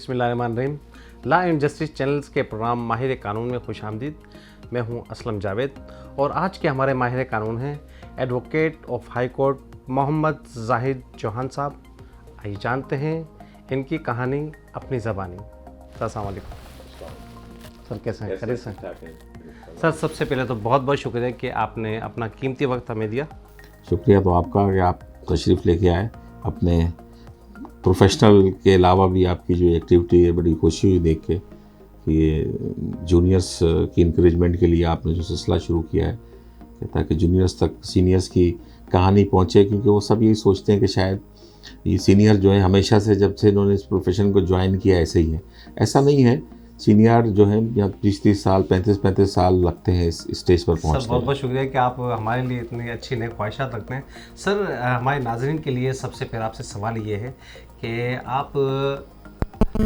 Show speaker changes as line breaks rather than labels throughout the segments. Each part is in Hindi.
बिस्मिल्लाहिर्रहमानिर्रहीम। लॉ एंड जस्टिस चैनल्स के प्रोग्राम माहिर कानून में खुशामदीद। मैं हूं असलम जावेद और आज के हमारे माहिर कानून हैं advocate of high court Mohammad Zahid Chauhan sahab. आइए जानते हैं इनकी कहानी अपनी ज़बानी। अस्सलाम वालेकुम सर, कैसे हैं? खैरियत से? सर, सबसे पहले तो बहुत बहुत शुक्रिया कि आपने अपना कीमती वक्त हमें दिया।
शुक्रिया तो आपका कि आप तशरीफ़ लेके आए। अपने प्रोफेशनल के अलावा भी आपकी जो एक्टिविटी है बड़ी खुशी हुई देख के कि ये जूनियर्स की इंकरेजमेंट के लिए आपने जो सिलसिला शुरू किया है कि ताकि जूनियर्स तक सीनियर्स की कहानी पहुँचे, क्योंकि वो सब यही सोचते हैं कि शायद ये सीनियर जो है हमेशा से जब से इन्होंने इस प्रोफेशन को ज्वाइन किया ऐसे ही है। ऐसा नहीं है। सीनियर जो है या 30-30 साल 35-35 साल लगते हैं इस स्टेज पर पहुंचने में।
सर, बहुत बहुत शुक्रिया कि आप हमारे लिए इतनी अच्छी नेक ख्वाहिशात रखते हैं। सर, हमारे नाज़रीन के लिए सबसे पहले आपसे सवाल ये है कि आप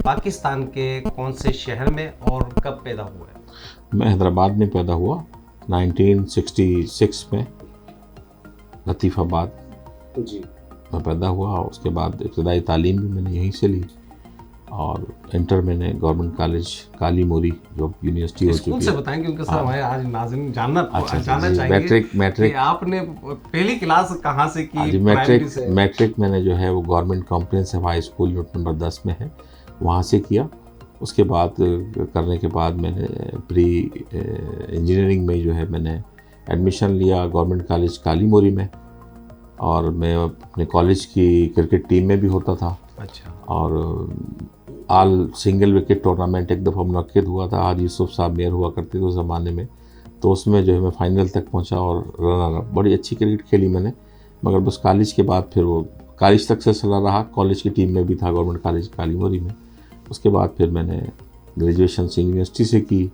पाकिस्तान के कौन से शहर में और कब पैदा हुए?
मैं हैदराबाद में पैदा हुआ 1966 में, लतीफ़ाबाद
जी।
में पैदा हुआ। उसके बाद इब्तदाई तालीम भी मैंने यहीं से ली और इंटर मैंने गवर्नमेंट कॉलेज काली मोरी जो यूनिवर्सिटी हो चुकी है।
से बताएं क्योंकि सर हमारे आज नाज़रीन जानना चाहिए
मैट्रिक
कि आपने पहली क्लास कहाँ से की?
जी, मैट्रिक मैंने जो है वो government comprehensive high school unit number 10 में है, वहाँ से किया। उसके बाद करने के बाद मैंने प्री इंजीनियरिंग में जो है मैंने एडमिशन लिया गवर्नमेंट कॉलेज काली मोरी में, और मैं अपने कॉलेज की क्रिकेट टीम में भी होता था।
अच्छा।
और आल सिंगल विकेट टूर्नामेंट एक दफ़ा मुनक्किद हुआ था, आज यूसुफ साहब मेयर हुआ करते थे उस ज़माने में, तो उसमें जो है मैं फाइनल तक पहुंचा और रनर अप। बड़ी अच्छी क्रिकेट खेली मैंने, मगर बस कॉलेज के बाद फिर वो कॉलेज तक सिलसिला रहा। कॉलेज की टीम में भी था गवर्नमेंट कॉलेज काली मोरी में। उसके बाद फिर मैंने ग्रेजुएशन सिंध यूनिवर्सिटी से की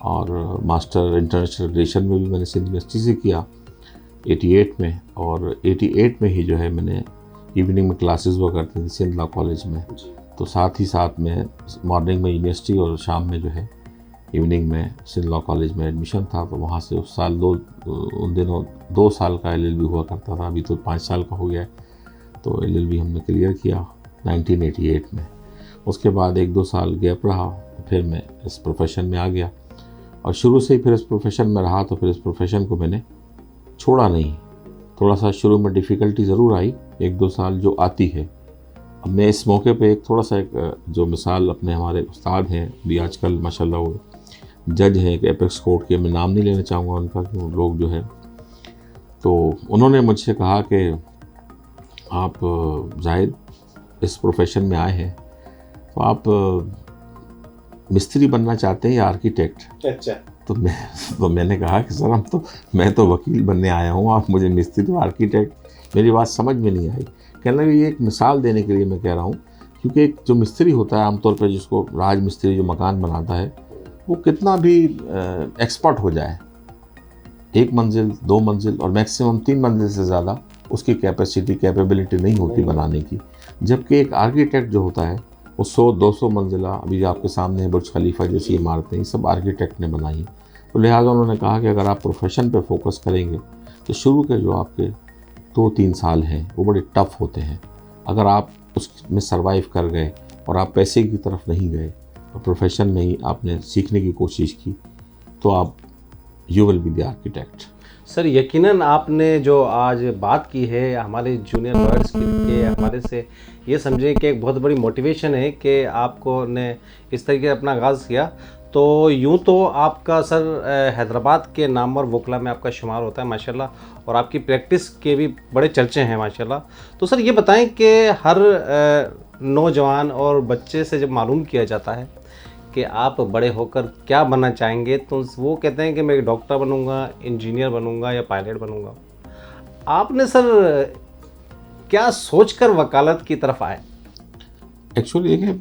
और मास्टर इंटरनेशनल रिलेशन में भी मैंने सिंध यूनिवर्सिटी से किया 88 में। और 88 में ही जो है मैंने इवनिंग में क्लासेस हुआ करती थी सिंध लॉ कॉलेज में, तो साथ ही साथ में मॉर्निंग में यूनिवर्सिटी और शाम में जो है इवनिंग में सिंध लॉ कॉलेज में एडमिशन था। तो वहाँ से उस साल उन दिनों 2 साल का LLB हुआ करता था, अभी तो 5 साल का हो गया है। तो LLB हमने क्लियर किया 1988 में। उसके बाद 1-2 साल गैप रहा, फिर मैं इस प्रोफेशन में आ गया और शुरू से ही फिर इस प्रोफेशन में रहा। तो फिर इस प्रोफेशन को मैंने छोड़ा नहीं। थोड़ा सा शुरू में डिफ़िकल्टी ज़रूर आई 1-2 साल जो आती है। अब मैं इस मौके पे एक थोड़ा सा एक जो मिसाल अपने हमारे उस्ताद हैं भी आजकल माशाल्लाह वो जज हैं एक एपेक्स कोर्ट के, मैं नाम नहीं लेना चाहूँगा उनका, कि लोग जो है तो उन्होंने मुझसे कहा कि आप जाहिद इस प्रोफेशन में आए हैं तो आप मिस्त्री बनना चाहते हैं या आर्किटेक्ट?
अच्छा।
तो मैंने कहा कि सर मैं तो वकील बनने आया हूँ, आप मुझे मिस्त्री तो आर्किटेक्ट। मेरी बात समझ में नहीं आई। कहने लगे ये एक मिसाल देने के लिए मैं कह रहा हूँ, क्योंकि एक जो मिस्त्री होता है आमतौर पर जिसको राज मिस्त्री जो मकान बनाता है वो कितना भी एक्सपर्ट हो जाए, 1 मंजिल 2 मंजिल और मैक्सिमम 3 मंजिल से ज़्यादा उसकी कैपेबिलिटी नहीं होती बनाने की। जबकि एक आर्किटेक्ट जो होता है वो 100-200 मंजिला, अभी आपके सामने बुर्ज खलीफा जैसी इमारतें, ये सब आर्किटेक्ट ने बनाई हैं। तो लिहाजा उन्होंने कहा कि अगर आप प्रोफेशन पे फोकस करेंगे तो शुरू के जो आपके 2-3 साल हैं वो बड़े टफ़ होते हैं। अगर आप उसमें सर्वाइव कर गए और आप पैसे की तरफ नहीं गए और प्रोफेशन में ही आपने सीखने की कोशिश की तो आप you will be the architect.
Sir, यकीनन आपने जो आज बात की है हमारे जूनियर लॉयर्स के हमारे से ये समझें कि एक बहुत बड़ी मोटिवेशन है कि आपको ने इस तरीके से अपना आगाज़ किया। तो यूँ तो आपका सर हैदराबाद के नामवर वकला में आपका शुमार होता है माशाल्लाह, और आपकी प्रैक्टिस के भी बड़े चर्चे हैं माशाल्लाह। तो सर ये बताएं कि हर नौजवान और बच्चे से जब मालूम किया जाता है कि आप बड़े होकर क्या बनना चाहेंगे तो वो कहते हैं कि मैं डॉक्टर बनूंगा, इंजीनियर बनूंगा या पायलट बनूंगा। आपने सर क्या सोचकर वकालत की तरफ आए?
एक्चुअली देखिए,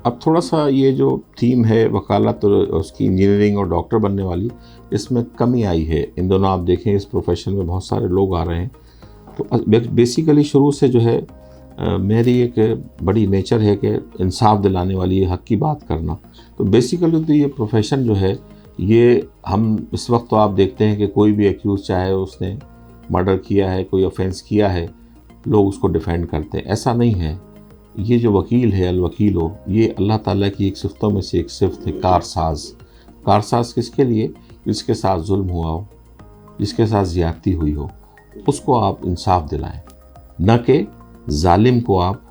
अब थोड़ा सा ये जो थीम है वकालत और उसकी इंजीनियरिंग और डॉक्टर बनने वाली, इसमें कमी आई है। इन दोनों आप देखें इस प्रोफेशन में बहुत सारे लोग आ रहे हैं। तो बेसिकली शुरू से जो है मेरी एक बड़ी नेचर है कि इंसाफ दिलाने वाली हक़ की बात करना। तो बेसिकली तो ये प्रोफेशन जो है ये हम इस वक्त तो आप देखते हैं कि कोई भी एक्यूज़ चाहे उसने मर्डर किया है, कोई ऑफेंस किया है, लोग उसको डिफेंड करते हैं। ऐसा नहीं है। ये जो वकील है, अल वकील हो, ये अल्लाह ताला की एक सिफ्तों में से एक सिफ्त है, कारसाज। कारसाज किसके लिए? जिसके साथ जुल्म हुआ हो, जिसके साथ ज़्यादती हुई हो, उसको आप इंसाफ दिलाएं, न कि जालिम को आप,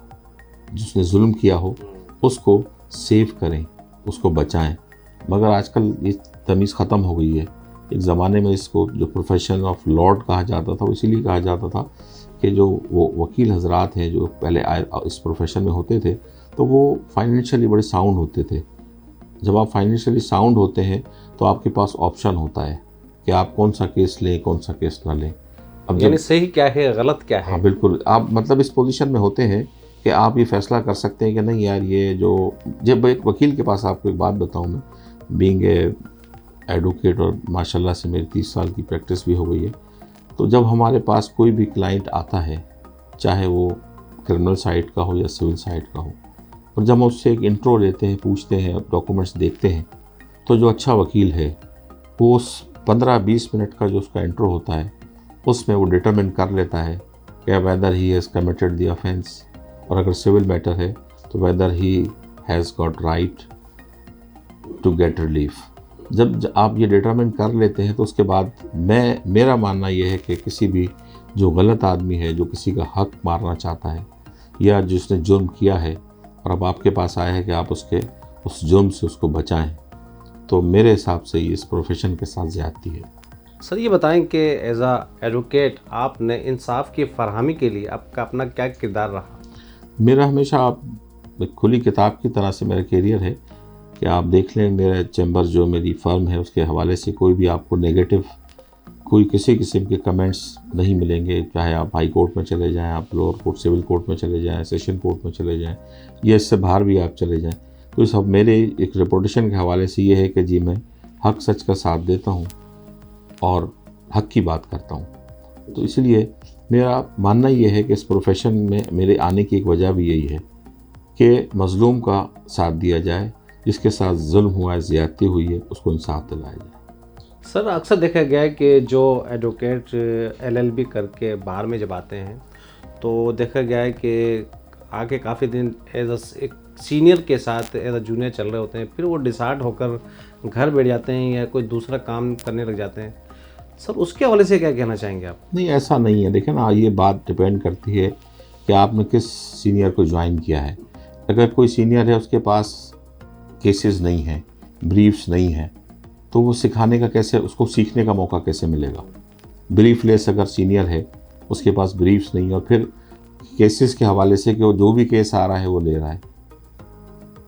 जिसने जुल्म किया हो, उसको सेव करें, उसको बचाएं। मगर आजकल ये तमीज़ ख़त्म हो गई है। एक ज़माने में इसको जो प्रोफेशन ऑफ लॉर्ड कहा जाता था, वो इसीलिए कहा जाता था कि जो वो वकील हजरात हैं जो पहले इस प्रोफेशन में होते थे, तो वो फाइनेंशियली बड़े साउंड होते थे। जब आप फाइनेंशियली साउंड होते हैं तो आपके पास ऑप्शन होता है कि आप कौन सा केस लें, कौन सा केस ना लें। अब
यानी सही क्या है, गलत क्या है।
हाँ बिल्कुल, आप मतलब इस पोजीशन में होते हैं कि आप ये फैसला कर सकते हैं कि नहीं यार, ये जो जब एक वकील के पास, आपको एक बात बताऊं, मैं बीइंग एडवोकेट और माशाल्लाह से मेरी 30 साल की प्रैक्टिस भी हो गई है, तो जब हमारे पास कोई भी क्लाइंट आता है, चाहे वो क्रिमिनल साइड का हो या सिविल साइड का हो, और जब हम उससे एक इंट्रो लेते हैं, पूछते हैं, डॉक्यूमेंट्स देखते हैं, तो जो अच्छा वकील है वो उस 15-20 मिनट का जो उसका इंट्रो होता है, उसमें वो डिटरमिन कर लेता है कि whether he has committed the offence, और अगर सिविल मैटर है तो whether he has got right to get relief. जब आप ये डिटरमिन कर लेते हैं तो उसके बाद मेरा मानना यह है कि किसी भी जो गलत आदमी है, जो किसी का हक मारना चाहता है या जिसने जुर्म किया है और अब आपके पास आया है कि आप उस जुर्म से उसको बचाएं, तो मेरे हिसाब से ये इस प्रोफेशन के साथ ज़्यादती है।
सर ये बताएं कि एज आ एडवोकेट आपने इंसाफ की फरहमी के लिए आपका अपना क्या किरदार रहा?
मेरा हमेशा एक खुली किताब की तरह से मेरा करियर है कि आप देख लें, मेरा चैम्बर जो मेरी फर्म है उसके हवाले से कोई भी आपको नेगेटिव, कोई किसी किस्म के कमेंट्स नहीं मिलेंगे। चाहे आप हाई कोर्ट में चले जाएं, आप लोअर कोर्ट, सिविल कोर्ट में चले जाएं, सेशन कोर्ट में चले जाएं, या इससे बाहर भी आप चले जाएं, तो सब मेरे एक रेपुटेशन के हवाले से ये है कि जी मैं हक सच का साथ देता हूँ और हक की बात करता हूँ। तो इसलिए मेरा मानना ये है कि इस प्रोफेशन में मेरे आने की एक वजह भी यही है कि मज़लूम का साथ दिया जाए, जिसके साथ जुल्म हुआ है, ज़्यादती हुई है, उसको इंसाफ दिलाया जाए।
सर अक्सर देखा गया है कि जो एडवोकेट एलएलबी करके बाहर में जब आते हैं तो देखा गया है कि आगे काफ़ी दिन एक सीनियर के साथ एज अ जूनियर चल रहे होते हैं, फिर वो डिसार्ट होकर घर बैठ जाते हैं या कोई दूसरा काम करने लग जाते हैं। सर उसके हवाले से क्या कहना चाहेंगे आप?
नहीं, ऐसा नहीं है। देखें ना, ये बात डिपेंड करती है कि आपने किस सीनियर को ज्वाइन किया है। अगर कोई सीनियर है उसके पास केसेस नहीं हैं, ब्रीफ्स नहीं हैं, तो वो सिखाने का कैसे, उसको सीखने का मौका कैसे मिलेगा? ब्रीफलेस अगर सीनियर है, उसके पास ब्रीफ्स नहीं और फिर केसेस के हवाले से कि वो जो भी केस आ रहा है वो ले रहा है।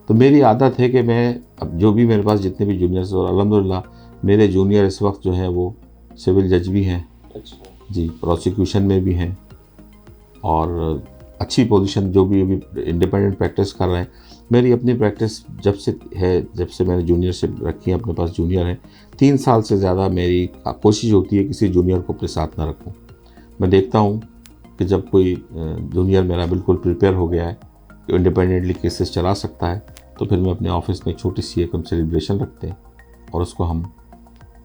तो मेरी आदत है कि मैं अब जो भी मेरे पास जितने भी जूनियर्स, और अल्हम्दुलिल्लाह मेरे जूनियर इस वक्त जो हैं वो सिविल जज भी हैं, जी, प्रोसिक्यूशन में भी हैं और अच्छी पोजीशन, जो भी अभी इंडिपेंडेंट प्रैक्टिस कर रहे हैं। मेरी अपनी प्रैक्टिस जब से मैंने जूनियर से रखी है, अपने पास जूनियर हैं, 3 साल से ज़्यादा मेरी कोशिश होती है किसी जूनियर को अपने साथ ना रखूं। मैं देखता हूं कि जब कोई जूनियर मेरा बिल्कुल प्रिपेयर हो गया है कि इंडिपेंडेंटली केसेस चला सकता है, तो फिर मैं अपने ऑफिस में एक छोटी सी एक सेलिब्रेशन रखते हैं और उसको हम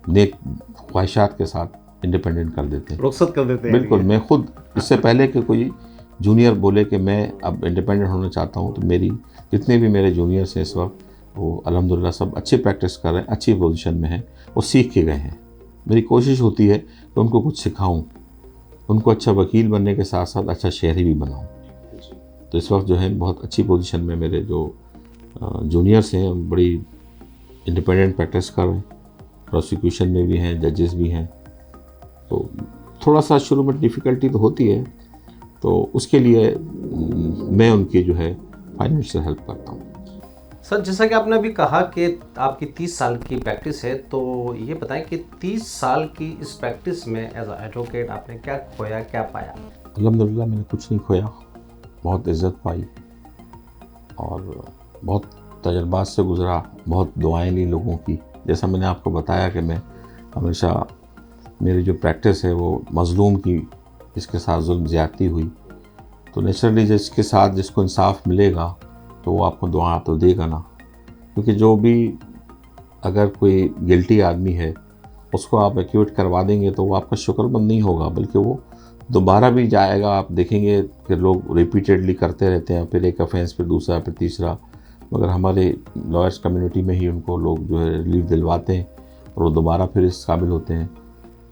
नेक ख्वाहिशात के साथ इंडिपेंडेंट कर देते हैं,
रुखसत कर देते हैं।
बिल्कुल। मैं खुद, इससे पहले कि कोई जूनियर बोले कि मैं अब इंडिपेंडेंट होना चाहता हूं, तो मेरी जितने भी मेरे जूनियर्स हैं इस वक्त, वो अल्हम्दुलिल्लाह सब अच्छी प्रैक्टिस कर रहे हैं, अच्छी पोजीशन में हैं, वो सीख के गए हैं। मेरी कोशिश होती है कि उनको कुछ सिखाऊं, उनको अच्छा वकील बनने के साथ साथ अच्छा शहरी भी बनाऊं। तो इस वक्त जो है बहुत अच्छी पोजीशन में मेरे जो जूनियर्स हैं, बड़ी इंडिपेंडेंट प्रैक्टिस कर रहे हैं, प्रोसिक्यूशन में भी हैं, जजेस भी हैं। तो थोड़ा सा शुरू में डिफ़िकल्टी तो होती है, तो उसके लिए मैं उनकी जो है फाइनेंशियल हेल्प करता हूँ।
सर जैसा कि आपने अभी कहा कि आपकी 30 साल की प्रैक्टिस है, तो ये बताएं कि 30 साल की इस प्रैक्टिस में एज अ एडवोकेट आपने क्या खोया, क्या पाया?
अल्हम्दुलिल्लाह मैंने कुछ नहीं खोया, बहुत इज़्ज़त पाई और बहुत तजर्बात से गुज़रा, बहुत दुआएं ली लोगों की। जैसा मैंने आपको बताया कि मैं हमेशा, मेरी जो प्रैक्टिस है वो मज़लूम की, जिसके साथ जुल्म ज़्यादती हुई, तो नेचुरली जिसके साथ जिसको इंसाफ मिलेगा तो वो आपको दुआ तो देगा ना। क्योंकि जो भी, अगर कोई गिल्टी आदमी है उसको आप एक्यूट करवा देंगे तो वो आपका शुक्रमंद नहीं होगा, बल्कि वो दोबारा भी जाएगा, आप देखेंगे कि लोग रिपीटेडली करते रहते हैं, फिर एक ऑफेंस, फिर दूसरा, फिर तीसरा, मगर हमारे लॉयर्स कम्युनिटी में ही उनको लोग जो है रिलीफ दिलवाते हैं और वो दोबारा फिर इस काबिल होते हैं।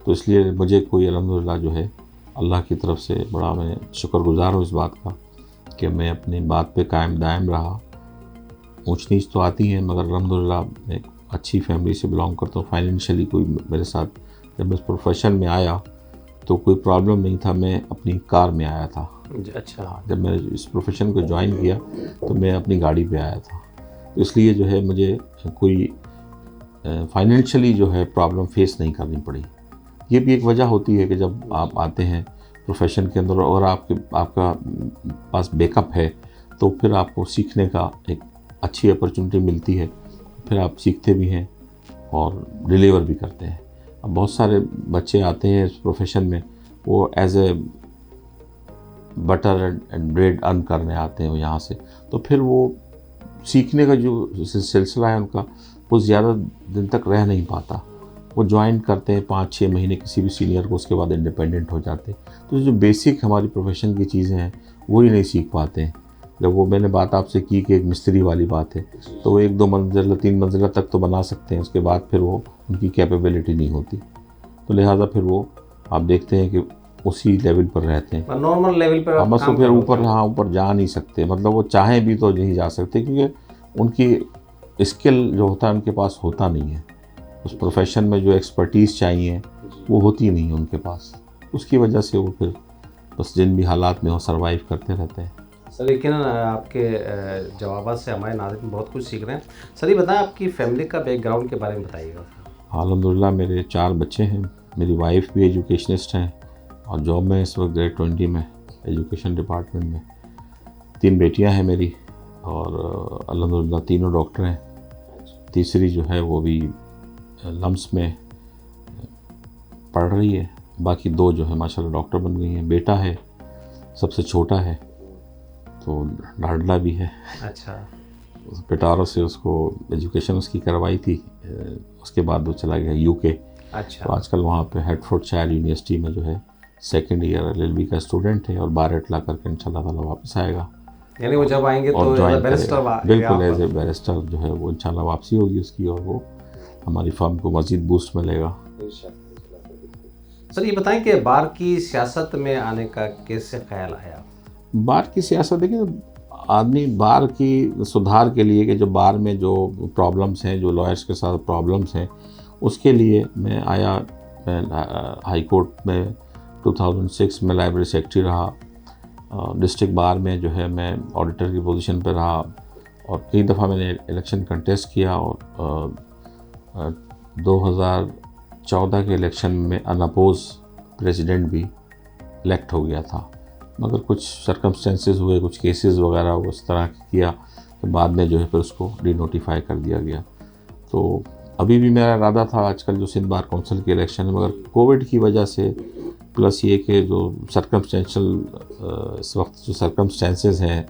तो इसलिए मुझे कोई अल्हम्दुलिल्लाह जो है अल्लाह की तरफ से बड़ा मैं शुक्रगुज़ार हूँ इस बात का कि मैं अपनी बात पे कायम दायम रहा। ऊँच नीच तो आती हैं, मगर अल्हम्दुलिल्लाह मैं एक अच्छी फैमिली से बिलोंग करता हूँ। फाइनेंशियली कोई मेरे साथ, जब मैं इस प्रोफेशन में आया तो कोई प्रॉब्लम नहीं था, मैं अपनी कार में आया था।
अच्छा।
जब मैं इस प्रोफेशन को ज्वाइन किया तो मैं अपनी गाड़ी पे आया था, तो इसलिए जो है मुझे कोई फाइनेंशियली जो है प्रॉब्लम फेस नहीं करनी पड़ी। ये भी एक वजह होती है कि जब आप आते हैं प्रोफेशन के अंदर और आपका पास बैकअप है तो फिर आपको सीखने का एक अच्छी अपॉर्चुनिटी मिलती है, फिर आप सीखते भी हैं और डिलीवर भी करते हैं। अब बहुत सारे बच्चे आते हैं इस प्रोफेशन में, वो as a butter and bread earn करने आते हैं यहाँ से, तो फिर वो सीखने का जो सिलसिला है उनका वो ज़्यादा दिन तक रह नहीं पाता। वो ज्वाइन करते हैं 5-6 महीने किसी भी सीनियर को, उसके बाद इंडिपेंडेंट हो जाते हैं। तो जो बेसिक हमारी प्रोफेशन की चीज़ें हैं वो ही नहीं सीख पाते हैं। जब वो मैंने बात आपसे की कि एक मिस्त्री वाली बात है, तो वो 1-2 मंजिला 3 मंजिला तक तो बना सकते हैं, उसके बाद फिर वो उनकी कैपेबिलिटी नहीं होती, तो लिहाजा फिर वो आप देखते हैं कि उसी लेवल पर रहते हैं,
नॉर्मल लेवल पर।
बस तो फिर ऊपर जा नहीं सकते, मतलब वो चाहें भी तो नहीं जा सकते, क्योंकि उनकी स्किल जो होता है उनके पास होता नहीं है। उस प्रोफेशन में जो एक्सपर्टीज़ चाहिए वो होती नहीं है उनके पास। उसकी वजह से वो फिर बस जिन भी हालात में वो सर्वाइव करते रहते हैं।
सर लेकिन आपके जवाब से हमारे नाज़रीन बहुत कुछ सीख रहे हैं। सर ये बताएं, आपकी फैमिली का बैकग्राउंड के बारे में बताइएगा।
अल्हम्दुलिल्लाह मेरे 4 बच्चे हैं। मेरी वाइफ भी एजुकेशनिस्ट हैं और जॉब में इस वक्त ग्रेड 20 में एजुकेशन डिपार्टमेंट में। 3 बेटियां हैं मेरी और अल्हम्दुलिल्लाह तीनों डॉक्टर हैं। तीसरी जो है वो भी लम्स में पढ़ रही है। बाकी 2 जो है माशाल्लाह डॉक्टर बन गई हैं। बेटा है, सबसे छोटा है, तो लाडला भी है।
अच्छा।
पिटारो से उसको एजुकेशन उसकी करवाई थी, उसके बाद वो चला गया यूके।
अच्छा।
तो आजकल वहाँ पे हेडफोर्डशायर यूनिवर्सिटी में जो है 2nd ईयर LLB का स्टूडेंट है और बारट ला करके इंशाल्लाह ताला वापस आएगा।
यानी वो जब आएंगे तो बैरिस्टर,
बिल्कुल एज ए बैरिस्टर जो है वो इंशाल्लाह वापसी होगी उसकी, और वो हमारी फर्म को मज़ीद बूस्ट मिलेगा।
सर ये बताएं कि बार की सियासत में आने का कैसे ख्याल आया?
बार की सियासत देखिए, आदमी बार की सुधार के लिए कि जो बार में जो प्रॉब्लम्स हैं, जो लॉयर्स के साथ प्रॉब्लम्स हैं, उसके लिए मैं आया। मैं हाई कोर्ट में 2006 में लाइब्रेरी सेक्रेटरी रहा। डिस्ट्रिक्ट बार में जो है मैं ऑडिटर की पोजीशन पर रहा और कई दफ़ा मैंने इलेक्शन कंटेस्ट किया और 2014 के इलेक्शन में अनअपोज प्रेसिडेंट भी इलेक्ट हो गया था, मगर कुछ सर्कमस्टेंसेस हुए, कुछ केसेस वगैरह उस तरह किया तो बाद में जो है फिर उसको डिनोटिफाई कर दिया गया। तो अभी भी मेरा इरादा था आजकल जो सिंध बार काउंसिल के इलेक्शन है, मगर कोविड की वजह से प्लस ये कि जो सर्कमस्टेंशियल इस वक्त जो सर्कमस्टेंसेस हैं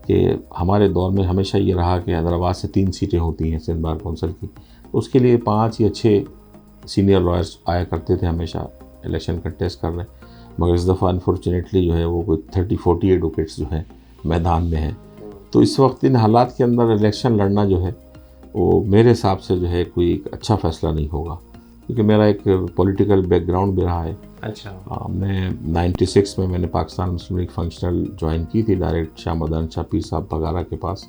कि हमारे दौर में हमेशा ये रहा कि हैदराबाद से 3 सीटें होती हैं सिंध बार काउंसिल की, तो उसके लिए 5 या 6 सीनियर लॉयर्स आया करते थे हमेशा इलेक्शन कंटेस्ट कर रहे, मगर इस दफ़ा अनफॉर्चुनेटली जो है वो कोई 30-40 एडवोकेट्स जो हैं मैदान में हैं। तो इस वक्त इन हालात के अंदर इलेक्शन लड़ना जो है वो मेरे हिसाब से जो है कोई एक अच्छा फ़ैसला नहीं होगा, क्योंकि मेरा एक पॉलिटिकल बैकग्राउंड भी रहा है।
अच्छा।
मैं 96 में मैंने पाकिस्तान मुस्लिम लीग फंक्शनल ज्वाइन की थी डायरेक्ट शाह मर्दान शाह पीर साहब पगारा के पास,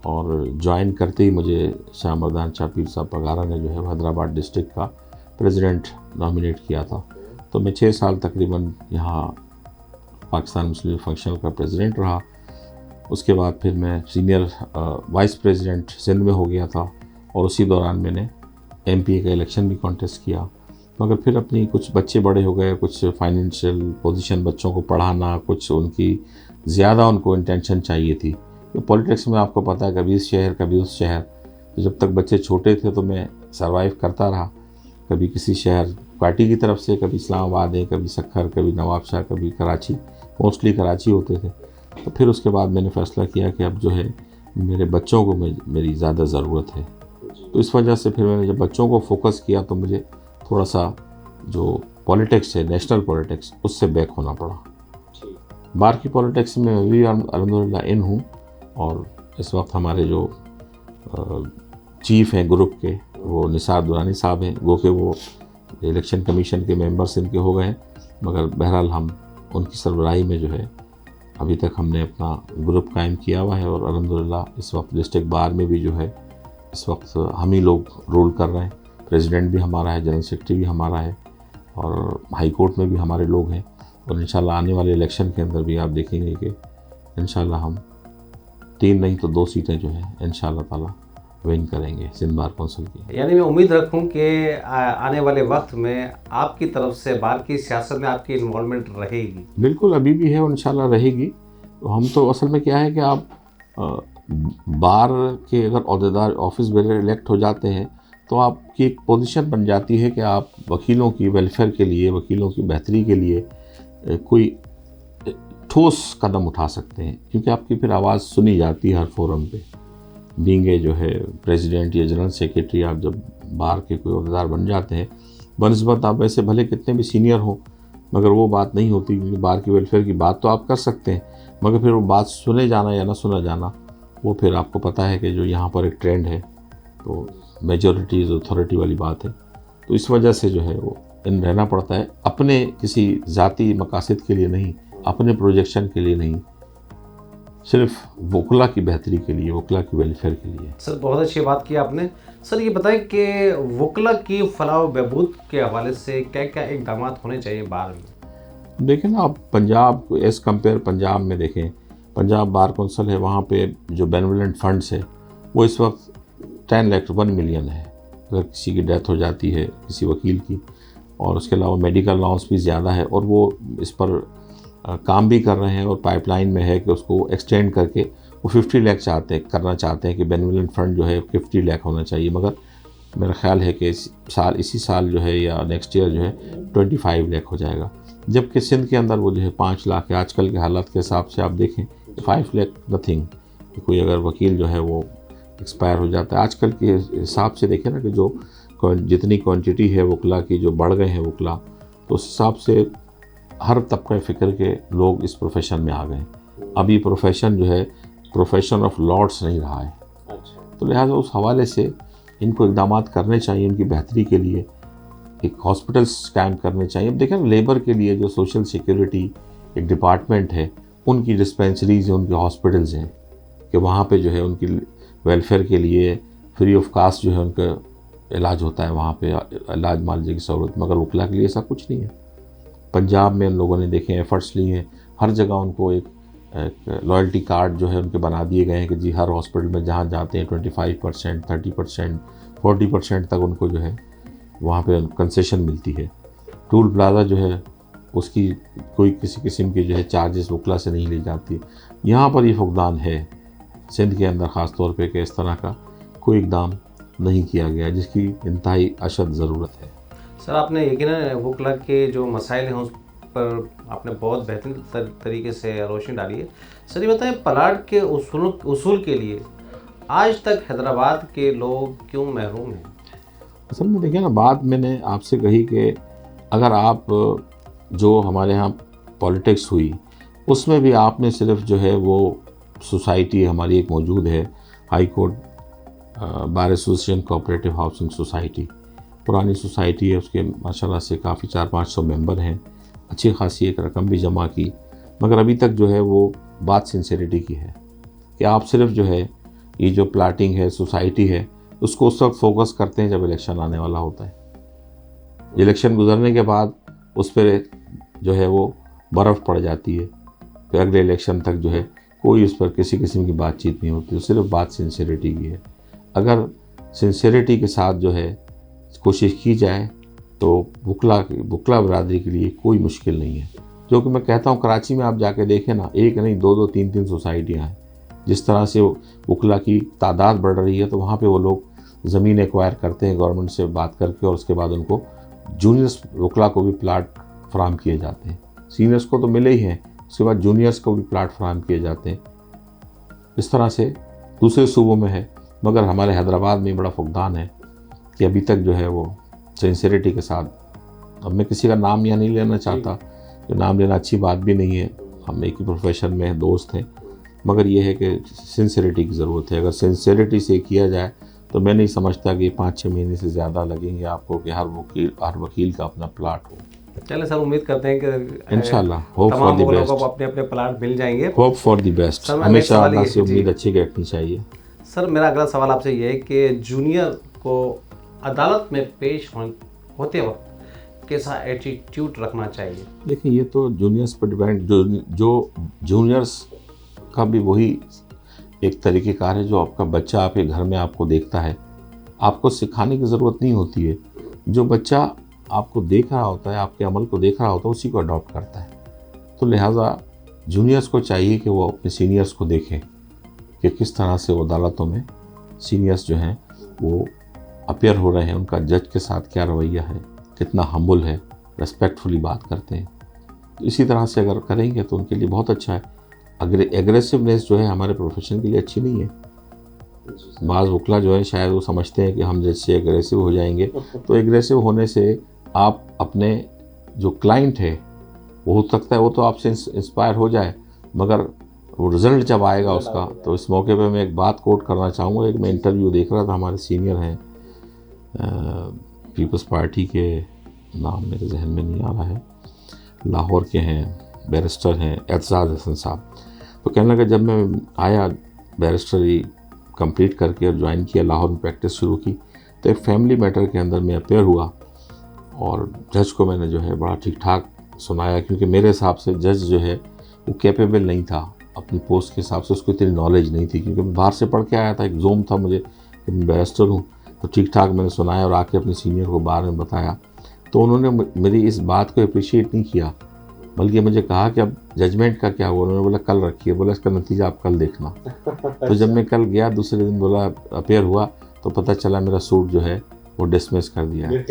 और ज्वाइन करते ही मुझे शाह मर्दान शाह पीर साहब पगारा ने जो है हैदराबाद डिस्ट्रिक्ट का प्रेसिडेंट नॉमिनेट किया था। तो मैं 6 साल तकरीबन यहाँ पाकिस्तान मुस्लिम लीग फंक्शनल का प्रेसिडेंट रहा। उसके बाद फिर मैं सीनियर वाइस प्रेसिडेंट सिंध में हो गया था और उसी दौरान मैंने MPA का इलेक्शन भी कॉन्टेस्ट किया, मगर फिर अपनी कुछ बच्चे बड़े हो गए, कुछ फाइनेंशियल पोजीशन, बच्चों को पढ़ाना, कुछ उनकी ज़्यादा उनको इंटेंशन चाहिए थी। तो पॉलिटिक्स में आपको पता है कभी इस शहर कभी उस शहर, तो जब तक बच्चे छोटे थे तो मैं सर्वाइव करता रहा, कभी किसी शहर पार्टी की तरफ से, कभी इस्लामाबाद है, कभी सखर, कभी नवाबशाह, कभी कराची, मोस्टली कराची होते थे। तो फिर उसके बाद मैंने फ़ैसला किया कि अब जो है मेरे बच्चों को मेरी ज़्यादा ज़रूरत है, तो इस वजह से फिर मैंने जब बच्चों को फोकस किया तो मुझे थोड़ा सा जो पॉलिटिक्स है, नेशनल पॉलिटिक्स, उससे बैक होना पड़ा। बार की पॉलिटिक्स में मैं भी अल्हम्दुलिल्लाह इन हूँ, और इस वक्त हमारे जो चीफ हैं ग्रुप के वो निसार दुरानी साहब हैं, वो कि वो इलेक्शन कमीशन के मेंबर्स इनके हो गए हैं, मगर बहरहाल हम उनकी सरबराही में जो है अभी तक हमने अपना ग्रुप कायम किया हुआ है, और अल्हम्दुलिल्लाह इस वक्त डिस्ट्रिक्ट बार में भी जो है इस वक्त हम ही लोग रोल कर रहे हैं। प्रेसिडेंट भी हमारा है, जनरल सेक्रेटरी भी हमारा है, और हाई कोर्ट में भी हमारे लोग हैं, और इंशाल्लाह आने वाले इलेक्शन के अंदर भी आप देखेंगे कि इंशाल्लाह हम 3 नहीं तो 2 सीटें जो है इंशाल्लाह ताला विन करेंगे सिंध बार कौंसिल की।
यानी मैं उम्मीद रखूं कि आने वाले वक्त में आपकी तरफ से बार की सियासत में आपकी इन्वॉल्वमेंट रहेगी।
बिल्कुल, अभी भी है और इंशाल्लाह रहेगी। तो हम तो असल में क्या है कि आप बार के अगर ओहदेदार ऑफिस बेरर इलेक्ट हो जाते हैं तो आपकी एक पोजीशन बन जाती है कि आप वकीलों की वेलफेयर के लिए, वकीलों की बेहतरी के लिए कोई ठोस कदम उठा सकते हैं, क्योंकि आपकी फिर आवाज़ सुनी जाती है हर फोरम पे। बींगे जो है प्रेसिडेंट या जनरल सेक्रेटरी, आप जब बार के कोई ओहदेदार बन जाते हैं, बनस्बत आप वैसे भले कितने भी सीनियर हो, मगर वो बात नहीं होती, क्योंकि बार की वेलफेयर की बात तो आप कर सकते हैं, मगर फिर वो बात सुने जाना या ना सुना जाना, वो फिर आपको पता है कि जो यहाँ पर एक ट्रेंड है, तो मेजॉरिटी इज़ अथॉरिटी वाली बात है। तो इस वजह से जो है वो इन रहना पड़ता है, अपने किसी ज़ाती मकासद के लिए नहीं, अपने प्रोजेक्शन के लिए नहीं, सिर्फ वकला की बेहतरी के लिए, वकला की वेलफेयर के लिए।
सर बहुत अच्छी बात की आपने। सर ये बताएं कि वकला की फलाह व बहबूद के हवाले से क्या क्या इक़दाम होने चाहिए बार में?
देखें ना, आप पंजाब को एज़ कम्पेयर पंजाब में देखें, पंजाब बार कौंसिल है, वहाँ पे जो बेनिवोलेंट फंड्स है वो इस वक्त 10 लाख 1 मिलियन है अगर किसी की डेथ हो जाती है किसी वकील की, और उसके अलावा मेडिकल अलाउंस भी ज़्यादा है, और वो इस पर काम भी कर रहे हैं, और पाइपलाइन में है कि उसको एक्सटेंड करके वो 50 लाख करना चाहते हैं कि बेनिवोलेंट फंड जो है 50 लाख होना चाहिए, मगर मेरा ख्याल है कि इसी साल जो है या नेक्स्ट ईयर जो है 25 लाख हो जाएगा, जबकि सिंध के अंदर वो जो है 5 लाख है। आजकल के हालात के हिसाब से आप देखें 5 लाख नथिंग, कोई अगर वकील जो है वो एक्सपायर हो जाता है, आजकल के हिसाब से देखें ना कि जो जितनी क्वांटिटी है वकला की, जो बढ़ गए हैं वकला, तो उस हिसाब से हर तबके फ़िक्र के लोग इस प्रोफेशन में आ गए। अब ये प्रोफेशन जो है प्रोफेशन ऑफ लॉर्ड्स नहीं रहा है। तो लिहाजा उस हवाले से इनको इक़दाम करने चाहिए उनकी बेहतरी के लिए, एक हॉस्पिटल्स कायम करने चाहिए। अब देखें लेबर के लिए जो सोशल सिक्योरिटी एक डिपार्टमेंट है, उनकी डिस्पेंसरीज हैं, उनके हॉस्पिटल्स हैं, कि वहाँ पे जो है उनकी वेलफेयर के लिए फ्री ऑफ कास्ट जो है उनका इलाज होता है, वहाँ पे इलाज मुआवजे की सहूलत, मगर वकला के लिए ऐसा कुछ नहीं है। पंजाब में उन लोगों ने देखे एफर्ट्स लिए हैं, हर जगह उनको एक लॉयल्टी कार्ड जो है उनके बना दिए गए हैं कि जी हर हॉस्पिटल में जहाँ जाते हैं 25%, 30%, 40% तक उनको जो है वहाँ पे कंसेशन मिलती है। टूल प्लाजा जो है उसकी कोई किसी किस्म की जो है चार्जेस वकला से नहीं ली जाती। यहाँ पर ये फुकदान है सिंध के अंदर ख़ास तौर पे कि इस तरह का कोई इक़दाम नहीं किया गया, जिसकी इंतहाई अशद ज़रूरत है।
सर आपने यकीनन वकला के जो मसाइल हैं उस पर आपने बहुत बेहतरीन तरीके से रोशनी डाली है। सर ये बताएं, प्लाट के उसूल के लिए आज तक हैदराबाद के लोग क्यों महरूम हैं?
असल में देखिए ना, बात मैंने आपसे कही कि अगर आप जो हमारे यहाँ पॉलिटिक्स हुई उसमें भी आपने सिर्फ जो है वो सोसाइटी हमारी एक मौजूद है, high court bar association cooperative housing society, पुरानी सोसाइटी है, उसके माशाल्लाह से काफ़ी 400-500 मेंबर हैं, अच्छी खासी एक रकम भी जमा की, मगर अभी तक जो है वो बात सिंसेरिटी की है कि आप सिर्फ जो है ये जो प्लाटिंग है सोसाइटी है उसको उस वक्त फोकस करते हैं जब इलेक्शन आने वाला होता है। इलेक्शन गुजरने के बाद उस पर जो है वो बर्फ़ पड़ जाती है, फिर अगले इलेक्शन तक जो है कोई उस पर किसी किस्म की बातचीत नहीं होती, तो सिर्फ बात सिंसेरिटी की है। अगर सिंसेरिटी के साथ जो है कोशिश की जाए तो वकला बरादरी के लिए कोई मुश्किल नहीं है। जो कि मैं कहता हूँ कराची में आप जाके देखें ना, एक नहीं 2-2 3-3 सोसाइटियाँ हैं। जिस तरह से वकला की तादाद बढ़ रही है तो वहाँ पे वो लोग ज़मीन एक्वायर करते हैं गवर्नमेंट से बात करके, और उसके बाद उनको जूनियर्स वकला को भी प्लाट फराहम किए जाते हैं। सीनियर्स को तो मिले ही हैं, उसके बाद जूनियर्स को भी प्लाट फराहम किए जाते हैं। इस तरह से दूसरे सूबों में है, मगर हमारे हैदराबाद में बड़ा फुकदान है कि अभी तक जो है वो सिंसेरिटी के साथ अब मैं किसी का नाम यहाँ नहीं लेना चाहता, जो नाम लेना अच्छी बात भी नहीं है, हम एक ही प्रोफेशन में दोस्त हैं, मगर ये है कि सिंसियरिटी की ज़रूरत है। अगर सिंसियरिटी से किया जाए तो मैं नहीं समझता कि 5-6 महीने से ज़्यादा लगेंगे आपको कि हर वकील का अपना प्लाट हो।
चले सर, उम्मीद करते हैं कि
इंशाल्लाह, होप फॉर
तमाम
द
मुगलों
बेस्ट,
को अपने अपने प्लाट मिल जाएंगे।
Hope for the best.
Sir, मैं
हमेशा
सवाल
अल्लाह
ये-
से
जी।
उम्मीद अच्छी रखनी चाहिए।
सर, मेरा अगला सवाल आपसे ये है कि जूनियर को अदालत में पेश होते वक्त कैसा एटीट्यूड रखना चाहिए?
देखिए, ये तो जूनियर्स पर डिपेंड, जो जूनियर्स का भी वही एक तरीक़ेकार है। जो आपका बच्चा आपके घर में आपको देखता है, आपको सिखाने की ज़रूरत नहीं होती है। जो बच्चा आपको देख रहा होता है, आपके अमल को देख रहा होता है, उसी को अडॉप्ट करता है। तो लिहाजा जूनियर्स को चाहिए कि वो अपने सीनियर्स को देखें कि किस तरह से वो अदालतों में सीनियर्स जो हैं वो अपेयर हो रहे हैं, उनका जज के साथ क्या रवैया है, कितना हम्बल है, रेस्पेक्टफुली बात करते हैं। तो इसी तरह से अगर करेंगे तो उनके लिए बहुत अच्छा है। अगर एग्रेसिवनेस जो है हमारे प्रोफेशन के लिए अच्छी नहीं है। बाज़ वकला जो है शायद वो समझते हैं कि हम जज से एग्रेसिव हो जाएंगे, तो एग्रेसिव होने से आप अपने जो क्लाइंट है वो हो सकता है वो तो आपसे इंस्पायर हो जाए, मगर वो रिज़ल्ट जब आएगा उसका, तो इस मौके पे मैं एक बात कोट करना चाहूँगा। एक मैं इंटरव्यू देख रहा था, हमारे सीनियर हैं पीपल्स पार्टी के, नाम मेरे जहन में नहीं आ रहा है, लाहौर के हैं, बैरिस्टर हैं, एतजाज़ हसन साहब। तो कहने लगा, जब मैं आया बैरिस्टरी कंप्लीट करके और ज्वाइन किया, लाहौर में प्रैक्टिस शुरू की, तो एक फैमिली मैटर के अंदर मैं अपेयर हुआ और जज को मैंने जो है बड़ा ठीक ठाक सुनाया, क्योंकि मेरे हिसाब से जज जो है वो कैपेबल नहीं था अपनी पोस्ट के हिसाब से, उसको इतनी नॉलेज नहीं थी, क्योंकि मैं बाहर से पढ़ के आया था, एक जोम था मुझे कि मैं बैरिस्टर हूँ। तो ठीक ठाक मैंने सुनाया और आके अपने सीनियर को बारे में बताया। तो उन्होंने मेरी इस बात को अप्रिशिएट नहीं किया, बल्कि मुझे कहा कि अब जजमेंट का क्या हुआ। उन्होंने बोला कल रखिए, बोला इसका नतीजा आप कल देखना। तो जब मैं कल गया, दूसरे दिन बोला अपेयर हुआ, तो पता चला मेरा सूट जो है वो डिसमिस कर दिया है।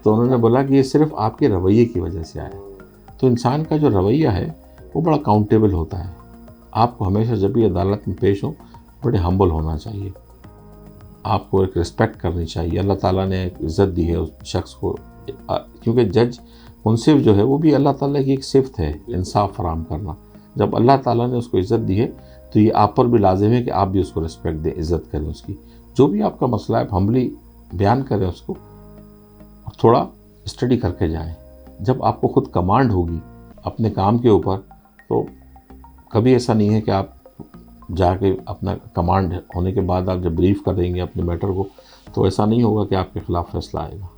तो उन्होंने बोला कि ये सिर्फ आपके रवैये की वजह से आया। तो इंसान का जो रवैया है वो बड़ा काउंटेबल होता है। आपको हमेशा जब भी अदालत में पेश हो बड़े हम्बल होना चाहिए, आपको एक रिस्पेक्ट करनी चाहिए। अल्लाह ताला ने एक इज़्ज़त दी है उस शख्स को, क्योंकि जज मुंसिफ जो है वो भी अल्लाह ताला की एक सिफ़त है, इंसाफ फराम करना। जब अल्लाह ताला ने उसको इज़्ज़त दी है तो ये आप पर भी लाजिम है कि आप भी उसको रिस्पेक्ट दें, इज़्ज़त करें उसकी। जो भी आपका मसला है हम्बली बयान करें उसको, और थोड़ा स्टडी करके जाएं। जब आपको खुद कमांड होगी अपने काम के ऊपर, तो कभी ऐसा नहीं है कि आप जाके अपना कमांड होने के बाद आप जब ब्रीफ करेंगे अपने मैटर को, तो ऐसा नहीं होगा कि आपके खिलाफ फैसला आएगा।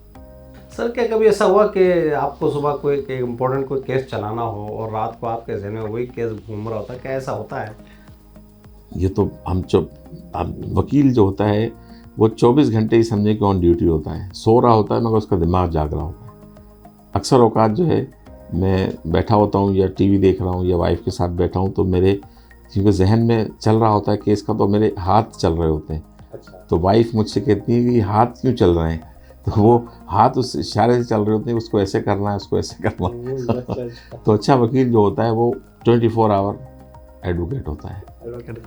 सर, क्या कभी ऐसा हुआ कि आपको सुबह कोई इम्पोर्टेंट कोई केस चलाना हो और रात को आपके जहन में वही केस घूम रहा होता है? क्या ऐसा होता है?
ये तो वकील जो होता है वो 24 घंटे ही समझे कि ऑन ड्यूटी होता है, सो रहा होता है मगर उसका दिमाग जाग रहा होता है। अक्सर औकात जो है मैं बैठा होता हूँ या टीवी देख रहा हूँ या वाइफ के साथ बैठा हूँ, तो मेरे क्योंकि जहन में चल रहा होता है केस का, तो मेरे हाथ चल रहे होते हैं। अच्छा। तो वाइफ मुझसे कहती है कि हाथ क्यों चल रहे हैं, तो वो हाथ उस इशारे से चल रहे होते हैं, उसको ऐसे करना है, उसको ऐसे करना है। तो अच्छा वकील जो होता है वो 24 आवर एडवोकेट होता है।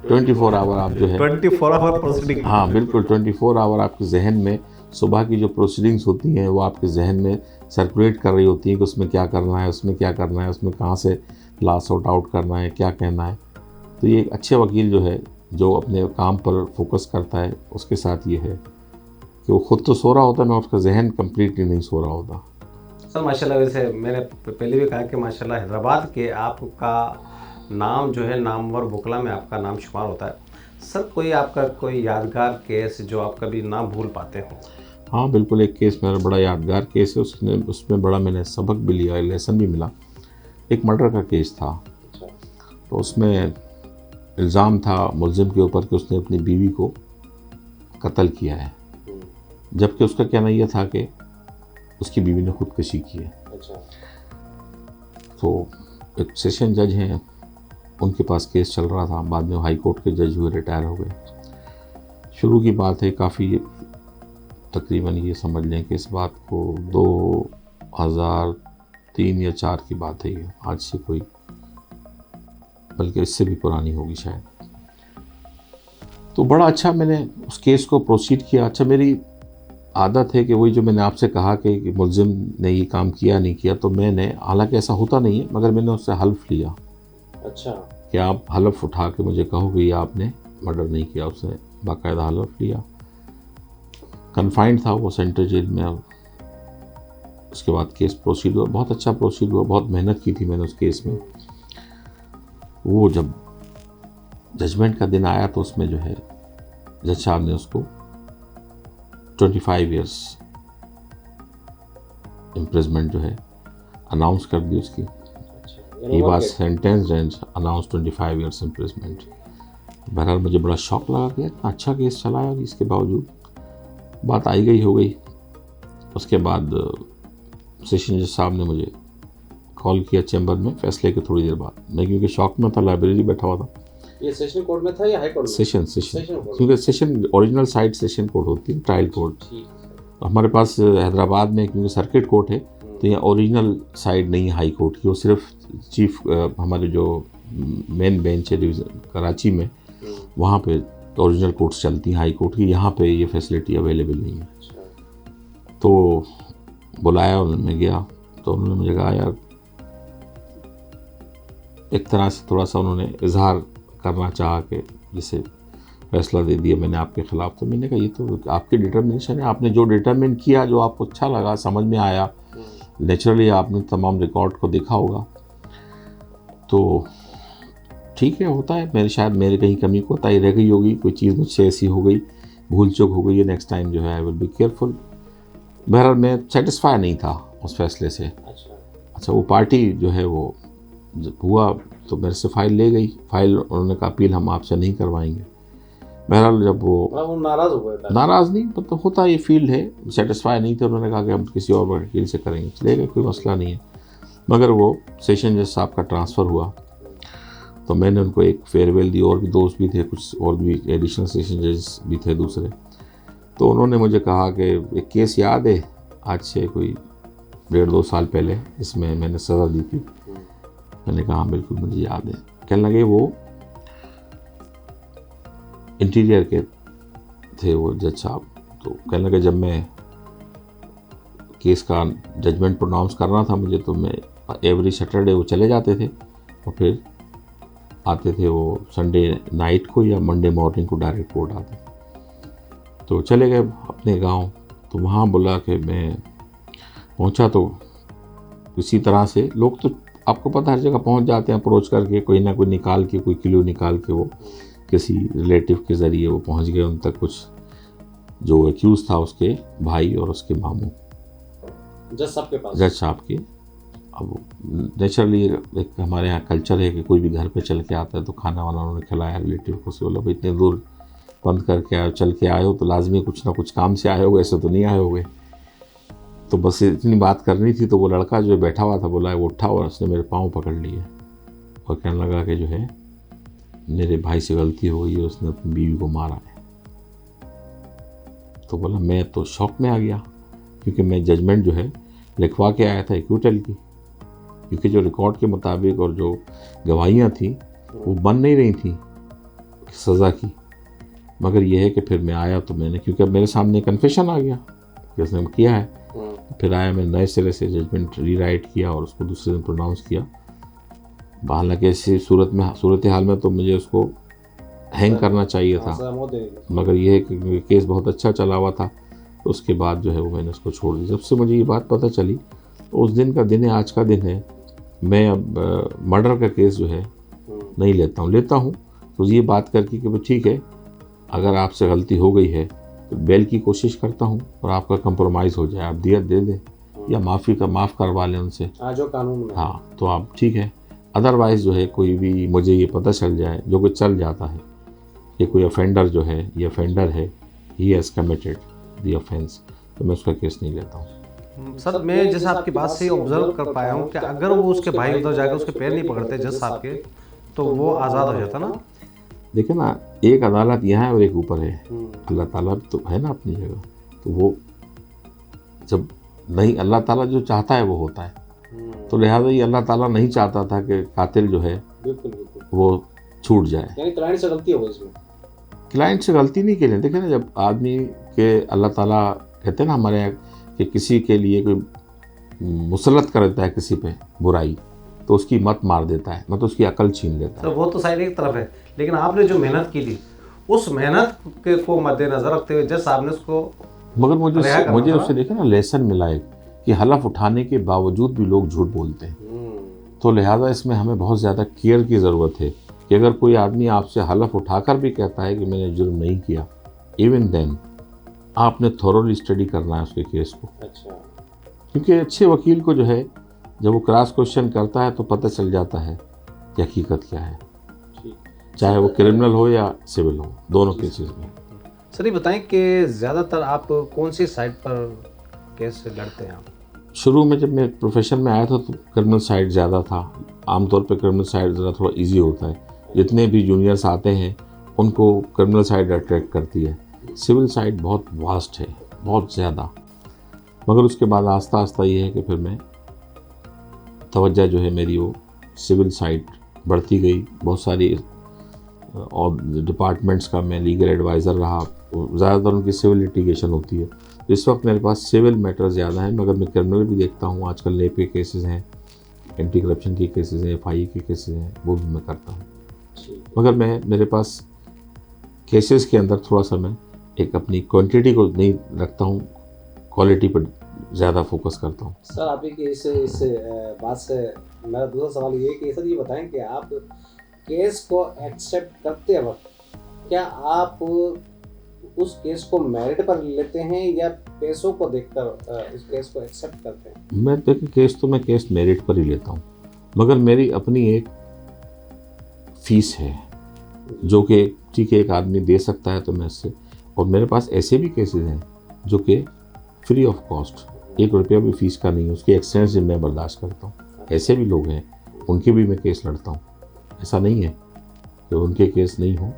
24 आवर आप जो है
24 आवर प्रोसीडिंग।
हाँ बिल्कुल, 24 आवर आपके जहन में सुबह की जो प्रोसीडिंग्स होती हैं वो आपके जहन में सर्कुलेट कर रही होती हैं कि उसमें क्या करना है, उसमें क्या करना है, उसमें कहाँ से ला सॉर्ट आउट करना है, क्या कहना है। तो ये एक अच्छे वकील जो है, जो अपने काम पर फोकस करता है, उसके साथ ये है कि वो खुद तो सो रहा होता है मगर उसका जहन कम्प्लीटली नहीं सो रहा होता।
सर माशाल्लाह, वैसे मैंने पहले भी कहा कि माशाल्लाह हैदराबाद के आपका नाम जो है नामवर वकला में आपका नाम शुमार होता है। सर, कोई आपका कोई यादगार केस जो आप कभी ना भूल पाते हो?
हाँ बिल्कुल, एक केस मेरा बड़ा यादगार केस है, उसमें बड़ा मैंने सबक भी लिया, लेसन भी मिला। एक मर्डर का केस था। तो उसमें इल्ज़ाम था मुल्ज़िम के ऊपर कि उसने अपनी बीवी को कत्ल किया है, जबकि उसका कहना यह था कि उसकी बीवी ने खुदकशी की है। तो एक सेशन जज हैं, उनके पास केस चल रहा था, बाद में हाई कोर्ट के जज हुए, रिटायर हो गए। शुरू की बात है, काफ़ी तकरीबन ये समझ लें कि इस बात को 2003 या 4 की बात है ये, आज से कोई बल्कि इससे भी पुरानी होगी शायद। तो बड़ा अच्छा मैंने उस केस को प्रोसीड किया। अच्छा, मेरी आदत है कि वही जो मैंने आपसे कहा कि मुलजिम ने ये काम किया नहीं किया, तो मैंने, हालांकि ऐसा होता नहीं है, मगर मैंने उससे हल्फ लिया।
अच्छा।
कि आप हल्फ उठा के मुझे कहो कि ये आपने मर्डर नहीं किया। उसने बाकायदा हल्फ लिया। कन्फाइंड था वो सेंट्रल जेल में। अब उसके बाद केस प्रोसीड हुआ, बहुत अच्छा प्रोसीड हुआ, बहुत मेहनत की थी मैंने उस केस में। वो जब जजमेंट का दिन आया तो उसमें जो है जज साहब ने उसको 25 ईयर्स इम्प्रिजमेंट जो है अनाउंस कर दी उसकी। He was sentenced and announce 25 years imprisonment. बहरहाल मुझे बड़ा शौक लगा कि इतना अच्छा केस चलाया, इसके बावजूद बात आई गई हो गई। उसके बाद सेशन जज साहब ने मुझे कॉल किया चैम्बर में फैसले के थोड़ी देर बाद। मैं क्योंकि शौक में था, लाइब्रेरी बैठा हुआ था।
ये सेशन कोर्ट में था या हाई कोर्ट में?
सेशन क्योंकि session original side session court होती है, ट्रायल कोर्ट। तो हमारे पास हैदराबाद में क्योंकि सर्किट कोर्ट है, तो यहाँ ओरिजिनल साइड नहीं है हाई कोर्ट की। वो सिर्फ चीफ हमारे जो मेन बेंच है डिवीज़न कराची में, वहाँ पे ओरिजिनल कोर्ट्स चलती हैं हाई कोर्ट की। यहाँ पे ये फैसिलिटी अवेलेबल नहीं है। तो बुलाया उन्होंने, मैं गया तो उन्होंने मुझे कहा यार, एक तरह से थोड़ा सा उन्होंने इजहार करना चाहा कि जैसे फैसला दे दिया मैंने आपके ख़िलाफ़। तो मैंने कहा ये तो आपकी डिटर्मिनेशन है, आपने जो डिटर्मिन किया, जो आपको अच्छा लगा, समझ में आया, नेचुरली आपने तमाम रिकॉर्ड को देखा होगा, तो ठीक है, होता है। शायद मेरे कहीं कमी कोताही रह गई होगी, कोई चीज़ मुझसे ऐसी हो गई, भूल चूक हो गई है, नेक्स्ट टाइम जो है आई विल बी केयरफुल। बहरहाल मैं सेटिस्फाई नहीं था उस फैसले से। अच्छा, वो पार्टी जो है वो जब हुआ तो मेरे से फाइल ले गई। फाइल उन्होंने कहा अपील हम आपसे नहीं करवाएंगे। बहरहाल जब वो
नाराज़ हो गए,
नाराज़ नहीं, मतलब होता ये फील्ड है, सेटिस्फाई नहीं थे। उन्होंने कहा कि हम किसी और वकील से करेंगे, चले गए, कोई मसला नहीं है। मगर वो सेशन जज साहब का ट्रांसफ़र हुआ तो मैंने उनको एक फेयरवेल दी। और भी दोस्त भी थे, कुछ और भी एडिशनल सेशन जज भी थे दूसरे। तो उन्होंने मुझे कहा कि एक केस याद है आज से कोई 1.5-2 साल पहले, जिसमें मैंने सज़ा दी थी? मैंने कहा हाँ बिल्कुल मुझे याद है। कहने लगे वो इंटीरियर के थे वो जज साहब। तो कहने लगे जब मैं केस का जजमेंट प्रोनाउंस करना था मुझे, तो मैं एवरी सैटरडे वो चले जाते थे और फिर आते थे वो संडे नाइट को या मंडे मॉर्निंग को डायरेक्ट कोर्ट आते। तो चले गए अपने गांव। तो वहाँ बोला कि मैं पहुँचा तो किसी तरह से लोग, तो आपको पता हर जगह पहुँच जाते हैं अप्रोच करके, कोई ना कोई निकाल के, कोई क्लू निकाल के वो किसी रिलेटिव के ज़रिए वो पहुँच गए उन तक। कुछ जो एक्यूज़ था उसके भाई और उसके मामू
जज साहब के पास,
जज साहब के। अब नेचुरली एक हमारे यहाँ कल्चर है कि कोई भी घर पे चल के आता है तो खाना वाना उन्होंने खिलाया रिलेटिव को। से बोला भाई इतने दूर बंद करके आए, चल के आए हो तो लाजमी कुछ ना कुछ काम से आए हो, ऐसे तो नहीं आए होगे। तो बस इतनी बात करनी थी। तो वो लड़का जो बैठा हुआ था बोला, वो उठा और उसने मेरे पाँव पकड़ लिए और कहने लगा कि जो है मेरे भाई से गलती हो गई है, उसने अपनी बीवी को मारा है। तो बोला मैं तो शौक में आ गया, क्योंकि मैं जजमेंट जो है लिखवा के आया था एक्विटल की, क्योंकि जो रिकॉर्ड के मुताबिक और जो गवाहियाँ थी वो बन नहीं रही थी सज़ा की। मगर यह है कि फिर मैं आया तो मैंने, क्योंकि अब मेरे सामने कन्फेशन आ गया कि उसने किया है, फिर आया मैं नए सिरे से जजमेंट रीराइट किया और उसको दूसरे दिन प्रोनाउंस किया। हालांकि ऐसी सूरत हाल में तो मुझे उसको हैंग करना चाहिए था, मगर यह है कि केस बहुत अच्छा चला हुआ था। तो उसके बाद जो है वो मैंने उसको छोड़ दी। जब से मुझे ये बात पता चली, तो उस दिन का दिन है, आज का दिन है, मैं अब मर्डर का केस जो है नहीं लेता हूँ तो ये बात करके कि ठीक है, अगर आपसे गलती हो गई है तो बेल की कोशिश करता हूँ और आपका कंप्रोमाइज़ हो जाए, आप दियत दे दें या माफ़ करवा लें उनसे,
जो कानून में,
हाँ तो आप ठीक है। अदरवाइज़ जो है कोई भी मुझे ये पता चल जाए, जो कुछ चल जाता है कि कोई ऑफेंडर जो है, ये ऑफेंडर है, ही हैज़ कमिटेड द ऑफेंस, तो मैं उसका केस नहीं लेता हूँ।
सर मैं जैसे आपकी बात से ऑब्जर्व कर पाया हूँ कि अगर वो उसके भाई उधर जाकर उसके पैर नहीं पकड़ते जज साहब के, तो वो आज़ाद हो जाता ना।
देखिए ना, एक अदालत यहाँ है और एक ऊपर है, अल्लाह ताला तो है ना अपनी जगह। तो वो जब नहीं, अल्लाह ताला जो चाहता है वो होता है। तो लिहाजा ये अल्लाह ताला नहीं चाहता था कि कातिल जो है वो छूट जाए।
यानी क्लाइंट से गलती हो गई इसमें।
क्लाइंट से गलती नहीं के लिए, देखिए ना, जब आदमी के अल्लाह ताला कहते हैं ना हमारे यहाँ कि किसी के लिए कोई मुसलत कर देता है किसी पे बुराई, तो उसकी मत मार देता है, मतलब उसकी अकल छीन लेता है।
तो वो तो साइड एक तरफ है, लेकिन आपने जो मेहनत की थी उस मेहनत के को मद्देनजर रखते हुए जैसे आपने उसको
मगर
रिहा करना
मुझे
था।
उससे देखा ना लेसन मिला एक कि हलफ उठाने के बावजूद भी लोग झूठ बोलते हैं। तो लिहाजा इसमें हमें बहुत ज़्यादा केयर की ज़रूरत है कि अगर कोई आदमी आपसे हलफ उठाकर भी कहता है कि मैंने जुर्म नहीं किया, इवन देन आपने थोरोली स्टडी करना है उसके केस को।
अच्छा।
क्योंकि अच्छे वकील को जो है जब वो क्रॉस क्वेश्चन करता है तो पता चल जाता है कि हकीकत क्या है, चाहे वो क्रिमिनल हो या सिविल हो, दोनों केसेस में।
सर ये बताएं कि ज़्यादातर आप कौन सी साइड पर केस लड़ते हैं आप?
शुरू में जब मैं प्रोफेशन में आया था तो क्रिमिनल साइड ज़्यादा था। आमतौर पे क्रिमिनल साइड ज़रा थोड़ा इजी होता है, जितने भी जूनियर्स आते हैं उनको क्रिमिनल साइड अट्रैक्ट करती है। सिविल साइड बहुत वास्ट है, बहुत ज़्यादा। मगर उसके बाद आस्ता आस्ता ये है कि फिर मैं तवज्जो जो है मेरी वो सिविल साइड बढ़ती गई। बहुत सारी और डिपार्टमेंट्स का मैं लीगल एडवाइज़र रहा, ज़्यादातर उनकी सिविल लिटिगेशन होती है। इस वक्त मेरे पास सिविल मैटर ज़्यादा है, मगर मैं क्रिमिनल भी देखता हूँ। आजकल नेप के केसेस हैं, एंटी करप्शन के केसेस हैं, FI के केसेस हैं, वो भी मैं करता हूँ। मगर मेरे पास केसेस के अंदर थोड़ा सा मैं एक अपनी क्वांटिटी को नहीं रखता हूँ, क्वालिटी पर ज़्यादा फोकस करता हूँ।
सर आप की इस बात से मेरा दूसरा सवाल ये है कि सर ये बताएं कि आप केस को एक्सेप्ट करते वक्त क्या आप उस केस को मेरिट पर लेते हैं या पैसों को देखकर इस केस को एक्सेप्ट करते हैं?
मैं देखिए मैं केस मेरिट पर ही लेता हूँ, मगर मेरी अपनी एक फीस है जो कि ठीक है एक आदमी दे सकता है तो मैं इससे, और मेरे पास ऐसे भी केसेस हैं जो कि फ्री ऑफ कॉस्ट, 1 रुपया भी फीस का नहीं, उसकी एक्सचेंज मैं बर्दाश्त करता हूँ। ऐसे भी लोग हैं, उनके भी मैं केस लड़ता हूँ। ऐसा नहीं है कि उनके केस नहीं हो,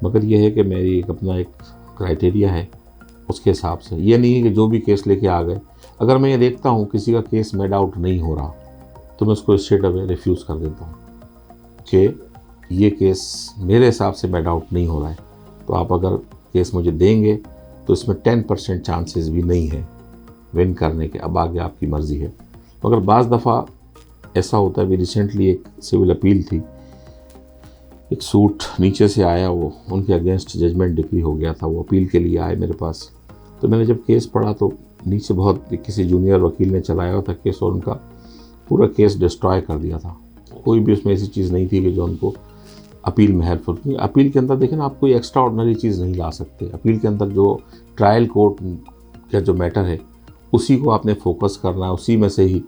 मगर यह है कि मेरी एक अपना एक क्राइटेरिया है, उसके हिसाब से। ये नहीं है कि जो भी केस लेके आ गए। अगर मैं ये देखता हूँ किसी का केस मेड आउट नहीं हो रहा तो मैं उसको स्ट्रेट अवे रिफ्यूज़ कर देता हूँ कि ये केस मेरे हिसाब से मेड आउट नहीं हो रहा है, तो आप अगर केस मुझे देंगे तो इसमें 10% चांसेस भी नहीं है विन करने के, अब आगे आपकी मर्ज़ी है। मगर बाज़ दफ़ा ऐसा होता है। भी रिसेंटली एक सिविल अपील थी, एक सूट नीचे से आया, वो उनके अगेंस्ट जजमेंट डिक्री हो गया था, वो अपील के लिए आए मेरे पास। तो मैंने जब केस पढ़ा तो नीचे बहुत किसी जूनियर वकील ने चलाया था केस और उनका पूरा केस डिस्ट्रॉय कर दिया था। कोई भी उसमें ऐसी चीज़ नहीं थी कि जो उनको अपील में हेल्पफुल। क्योंकि अपील के अंदर देखें ना, आप कोई एक्स्ट्रा ऑर्डिनरी चीज़ नहीं ला सकते। अपील के अंदर जो ट्रायल कोर्ट का जो मैटर है उसी को आपने फोकस करना है, उसी में से ही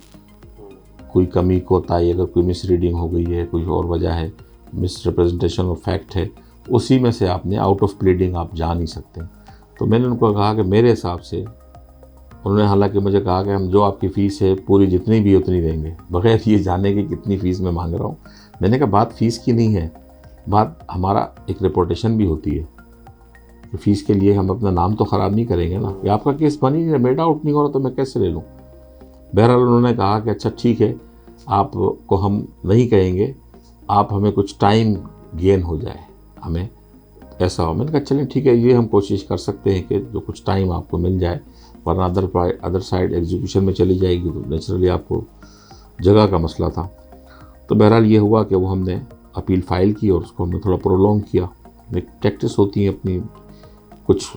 कोई कमी कोताही, अगर कोई मिस रीडिंग हो गई है, कोई और वजह है, मिस रिप्रेजेंटेशन ऑफ फैक्ट है, उसी में से आपने आउट ऑफ प्लीडिंग आप जा नहीं सकते। तो मैंने उनको कहा कि मेरे हिसाब से, उन्होंने हालांकि मुझे कहा कि हम जो आपकी फ़ीस है पूरी जितनी भी उतनी देंगे, बगैर ये जाने कि कितनी फ़ीस मैं मांग रहा हूँ। मैंने कहा बात फ़ीस की नहीं है, बात हमारा एक रेपुटेशन भी होती है। तो फ़ीस के लिए हम अपना नाम तो ख़राब नहीं करेंगे ना, कि आपका केस बन ही नहीं, मेड आउट नहीं हो रहा तो मैं कैसे ले लूँ। बहरहाल उन्होंने कहा कि अच्छा ठीक है, आपको हम नहीं कहेंगे, आप हमें कुछ टाइम गेन हो जाए, हमें ऐसा हो। मैंने कहा चलें ठीक है, ये हम कोशिश कर सकते हैं कि जो कुछ टाइम आपको मिल जाए, वरना अदर साइड एग्जीक्यूशन में चली जाएगी तो नेचुरली आपको जगह का मसला था। तो बहरहाल ये हुआ कि वो हमने अपील फाइल की और उसको हमने थोड़ा प्रोलॉन्ग किया। एक प्रैक्टिस होती है अपनी, कुछ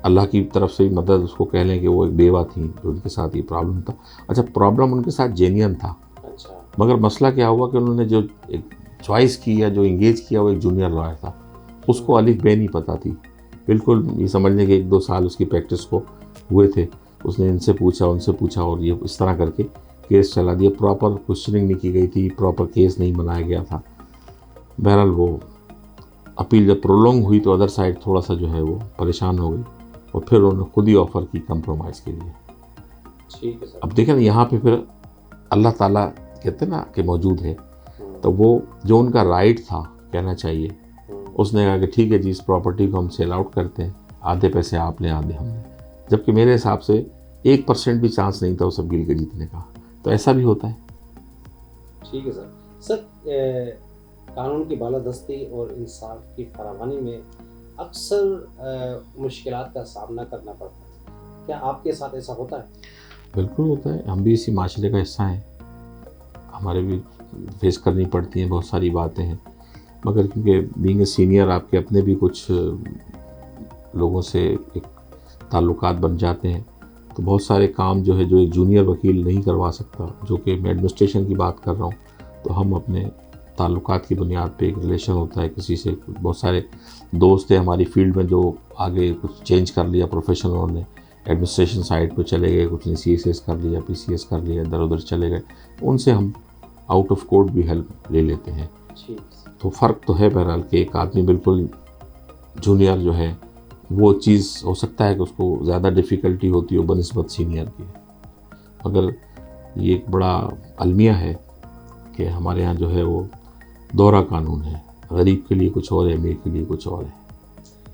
अल्लाह की तरफ से भी मदद उसको कह लें कि वो एक बेवा थी जो उनके साथ ये प्रॉब्लम था। अच्छा, प्रॉब्लम उनके साथ जेन्युइन था। अच्छा। मगर मसला क्या हुआ कि उन्होंने जो एक चॉइस की या जो इंगेज किया वो एक जूनियर लॉयर था, उसको अलिफ बे नहीं पता थी बिल्कुल। ये समझ लें कि 1-2 साल उसकी प्रैक्टिस को हुए थे। उसने इनसे पूछा उनसे पूछा और ये इस तरह करके केस चला दिया। प्रॉपर क्वेश्चनिंग नहीं की गई थी, प्रॉपर केस नहीं बनाया गया था। बहरहाल वो अपील जब प्रोलॉन्ग हुई तो अदर साइड थोड़ा सा जो है वो परेशान हो गई और फिर उन्होंने खुद ही ऑफ़र की कंप्रोमाइज़ के लिए। ठीक है सर। अब देखें ना, यहाँ पे फिर अल्लाह ताला कहते ना कि मौजूद है, तो वो जो उनका राइट था कहना चाहिए, उसने कहा कि ठीक है जी, इस प्रॉपर्टी को हम सेल आउट करते हैं, आधे पैसे आपने आधे हमने। जबकि मेरे हिसाब से 1% भी चांस नहीं था उस अपील के जीतने का। तो ऐसा भी होता है।
ठीक है सर। सर कानून की बालादस्ती और इंसाफ की फरावानी में अक्सर मुश्किलात का सामना करना पड़ता है। क्या आपके साथ ऐसा होता है?
बिल्कुल होता है, हम भी इसी माशरे का हिस्सा हैं, हमारे भी फेस करनी पड़ती हैं बहुत सारी बातें हैं, मगर क्योंकि बीइंग ए सीनियर आपके अपने भी कुछ लोगों से एक ताल्लुकात बन जाते हैं, तो बहुत सारे काम जो है जो एक जूनियर वकील नहीं करवा सकता, जो कि मैं एडमिनिस्ट्रेशन की बात कर रहा हूँ, तो हम अपने ताल्लुकात की बुनियाद पे एक रिलेशन होता है किसी से। बहुत सारे दोस्त हैं हमारी फील्ड में जो आगे कुछ चेंज कर लिया प्रोफेशन, उन्होंने एडमिनिस्ट्रेशन साइड पे चले गए, कुछ ने CSS कर लिया, PCS कर लिया, इधर उधर चले गए, उनसे हम आउट ऑफ कोर्ट भी हेल्प ले लेते हैं। तो फ़र्क तो है बहरहाल कि एक आदमी बिल्कुल जूनियर जो है वो चीज़ हो सकता है कि उसको ज़्यादा डिफ़िकल्टी होती हो बनिस्बत सीनियर की, मगर ये एक बड़ा अलमिया है कि हमारे यहाँ जो है वो दोहरा कानून है, गरीब के लिए कुछ और है, अमीर के लिए कुछ और है,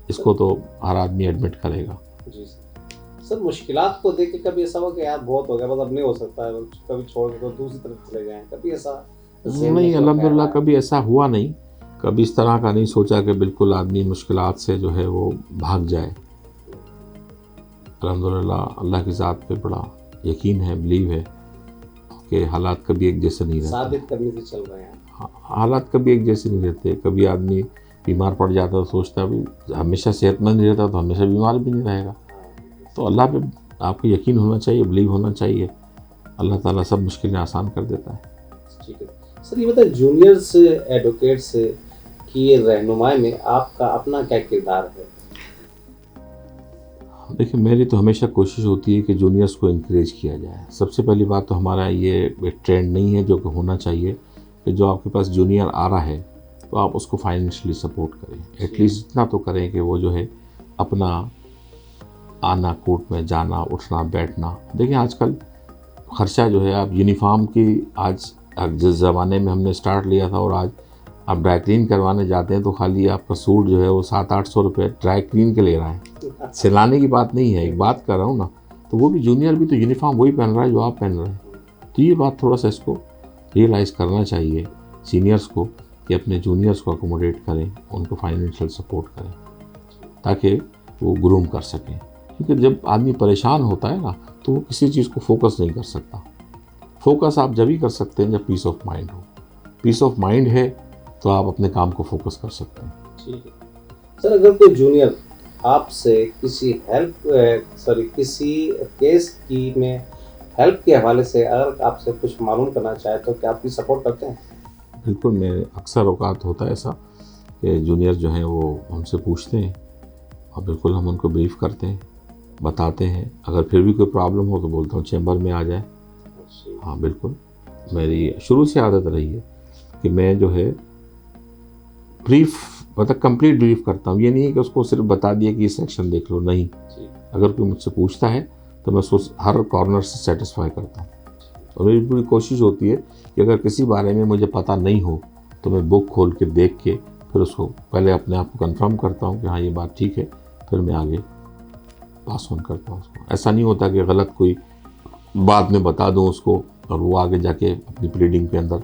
इसको तो हर आदमी एडमिट करेगा।
जी सर, मुश्किलात को देख के कभी ऐसा हुआ कि यार बहुत हो गया, बस अब नहीं हो सकता है, कभी छोड़ के तो दूसरी तरफ चले गए, कभी ऐसा?
नहीं, अल्हम्दुलिल्लाह कभी ऐसा हुआ नहीं, कभी इस तरह का नहीं सोचा कि बिल्कुल आदमी मुश्किलात से जो है वो भाग जाए। अल्हम्दुलिल्लाह अल्लाह की ज़ात पे बड़ा यकीन है, बिलीव है कि हालात कभी एक जैसे नहीं रहते,
साबित करने से चल रहे हैं।
हाँ, हालात कभी एक जैसे नहीं रहते। कभी आदमी बीमार पड़ जाता तो सोचता है हमेशा सेहतमंद नहीं रहता तो हमेशा बीमार भी नहीं रहेगा। तो अल्लाह पे आपको यकीन होना चाहिए, बिलीव होना चाहिए, अल्लाह ताला सब मुश्किलें आसान कर देता है।
ठीक है सर, ये बताइए जूनियर्स एडवोकेट्स की रहनुमाई में आपका अपना क्या किरदार है?
देखिए, मेरी तो हमेशा कोशिश होती है कि जूनियर्स को इनक्रेज किया जाए। सबसे पहली बात तो हमारा ये एक ट्रेंड नहीं है जो कि होना चाहिए कि जो आपके पास जूनियर आ रहा है तो आप उसको फाइनेंशियली सपोर्ट करें, एटलीस्ट इतना तो करें कि वो जो है अपना आना, कोर्ट में जाना, उठना बैठना। देखिए आजकल ख़र्चा जो है, आप यूनिफॉर्म की आज जिस ज़माने में हमने स्टार्ट लिया था और आज आप ड्राई क्लीन करवाने जाते हैं तो खाली आपका सूट जो है वो 700-800 रुपये ड्राई क्लीन के ले रहा है, सिलाने की बात नहीं है, एक बात कर रहा हूँ ना। तो वो भी जूनियर भी तो यूनिफॉर्म वही पहन रहा है जो आप पहन रहे हैं। तो ये बात थोड़ा सा इसको रियलाइज़ करना चाहिए सीनियर्स को कि अपने जूनियर्स को अकोमोडेट करें, उनको फाइनेंशियल सपोर्ट करें ताकि वो ग्रूम कर सकें। क्योंकि जब आदमी परेशान होता है ना तो वो किसी चीज़ को फोकस नहीं कर सकता। फोकस आप जब ही कर सकते हैं जब पीस ऑफ माइंड हो। पीस ऑफ माइंड है तो आप अपने काम को फोकस कर सकते हैं।
ठीक है सर, अगर कोई जूनियर आपसे किसी केस की में हेल्प के हवाले से अगर आपसे कुछ मालूम करना चाहे तो क्या आपकी सपोर्ट करते हैं?
बिल्कुल, मैं अक्सर औकात होता है ऐसा कि जूनियर जो हैं वो हमसे पूछते हैं और बिल्कुल हम उनको ब्रीफ करते हैं, बताते हैं। अगर फिर भी कोई प्रॉब्लम हो तो बोलता हूँ चैम्बर में आ जाए। हाँ बिल्कुल, मेरी शुरू से आदत रही है कि मैं जो है ब्रीफ मतलब कंप्लीट ब्रीफ करता हूँ। ये नहीं है कि उसको सिर्फ बता दिया कि ये सेक्शन देख लो, नहीं। अगर कोई मुझसे पूछता है तो मैं उसको हर कॉर्नर से सेटिस्फाई करता हूँ। और मेरी पूरी कोशिश होती है कि अगर किसी बारे में मुझे पता नहीं हो तो मैं बुक खोल के देख के फिर उसको पहले अपने आप को कंफर्म करता हूँ कि हाँ ये बात ठीक है, फिर मैं आगे पास ऑन करता हूँ उसको। ऐसा नहीं होता कि गलत कोई बात में बता दूँ उसको और वो आगे जाके अपनी प्लीडिंग के अंदर